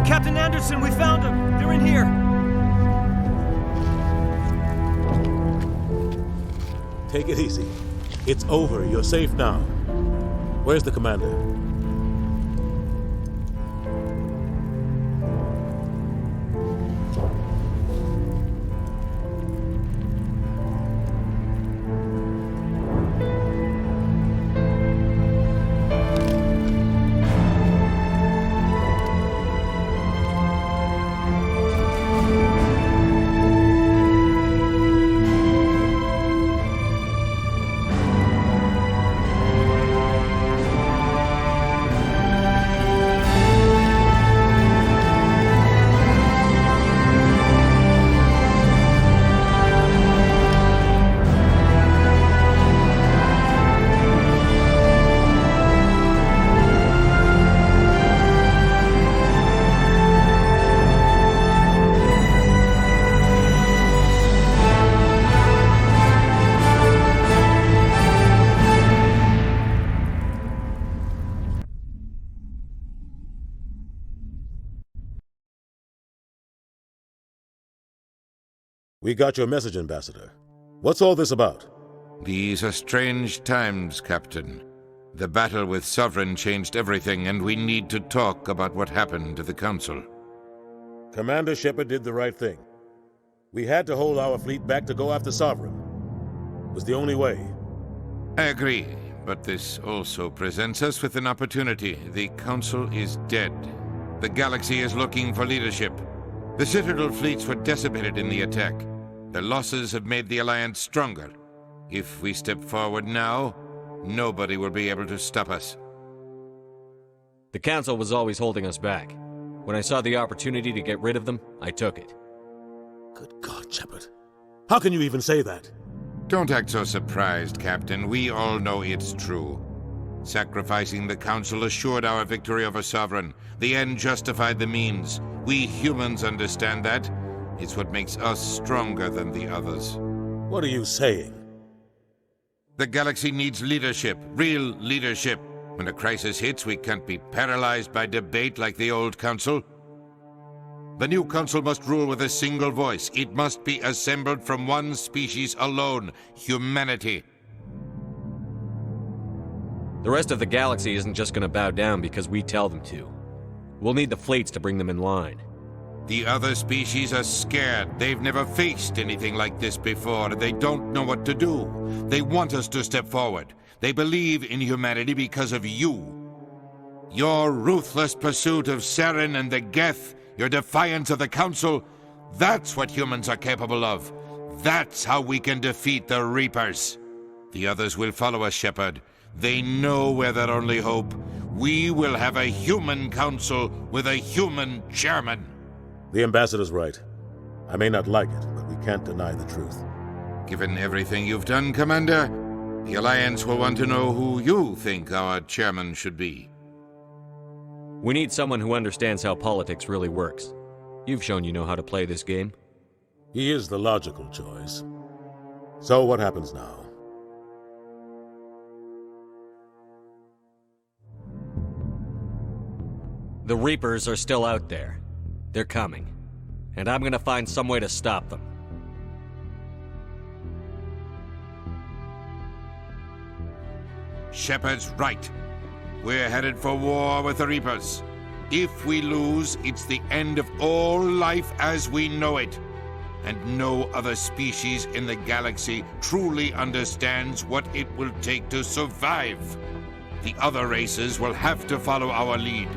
Captain Anderson, we found them! They're in here! Take it easy. It's over. You're safe now. Where's the commander? We got your message, Ambassador. What's all this about? These are strange times, Captain. The battle with Sovereign changed everything, and we need to talk about what happened to the Council. Commander Shepard did the right thing. We had to hold our fleet back to go after Sovereign. It was the only way. I agree, but this also presents us with an opportunity. The Council is dead. The galaxy is looking for leadership. The Citadel fleets were decimated in the attack. The losses have made the Alliance stronger. If we step forward now, nobody will be able to stop us. The Council was always holding us back. When I saw the opportunity to get rid of them, I took it. Good God, Shepard. How can you even say that? Don't act so surprised, Captain. We all know it's true. Sacrificing the Council assured our victory over Sovereign. The end justified the means. We humans understand that. It's what makes us stronger than the others. What are you saying? The galaxy needs leadership, real leadership. When a crisis hits, we can't be paralyzed by debate like the old Council. The new Council must rule with a single voice. It must be assembled from one species alone, humanity. The rest of the galaxy isn't just gonna bow down because we tell them to. We'll need the fleets to bring them in line. The other species are scared. They've never faced anything like this before, and they don't know what to do. They want us to step forward. They believe in humanity because of you. Your ruthless pursuit of Saren and the Geth, your defiance of the Council, that's what humans are capable of. That's how we can defeat the Reapers. The others will follow us, Shepard. They know we're their only hope. We will have a human council with a human chairman. The Ambassador's right. I may not like it, but we can't deny the truth. Given everything you've done, Commander, the Alliance will want to know who you think our chairman should be. We need someone who understands how politics really works. You've shown you know how to play this game. He is the logical choice. So what happens now? The Reapers are still out there. They're coming. And I'm gonna find some way to stop them. Shepard's right. We're headed for war with the Reapers. If we lose, it's the end of all life as we know it. And no other species in the galaxy truly understands what it will take to survive. The other races will have to follow our lead.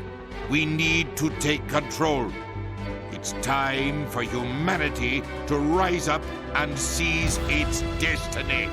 We need to take control. It's time for humanity to rise up and seize its destiny.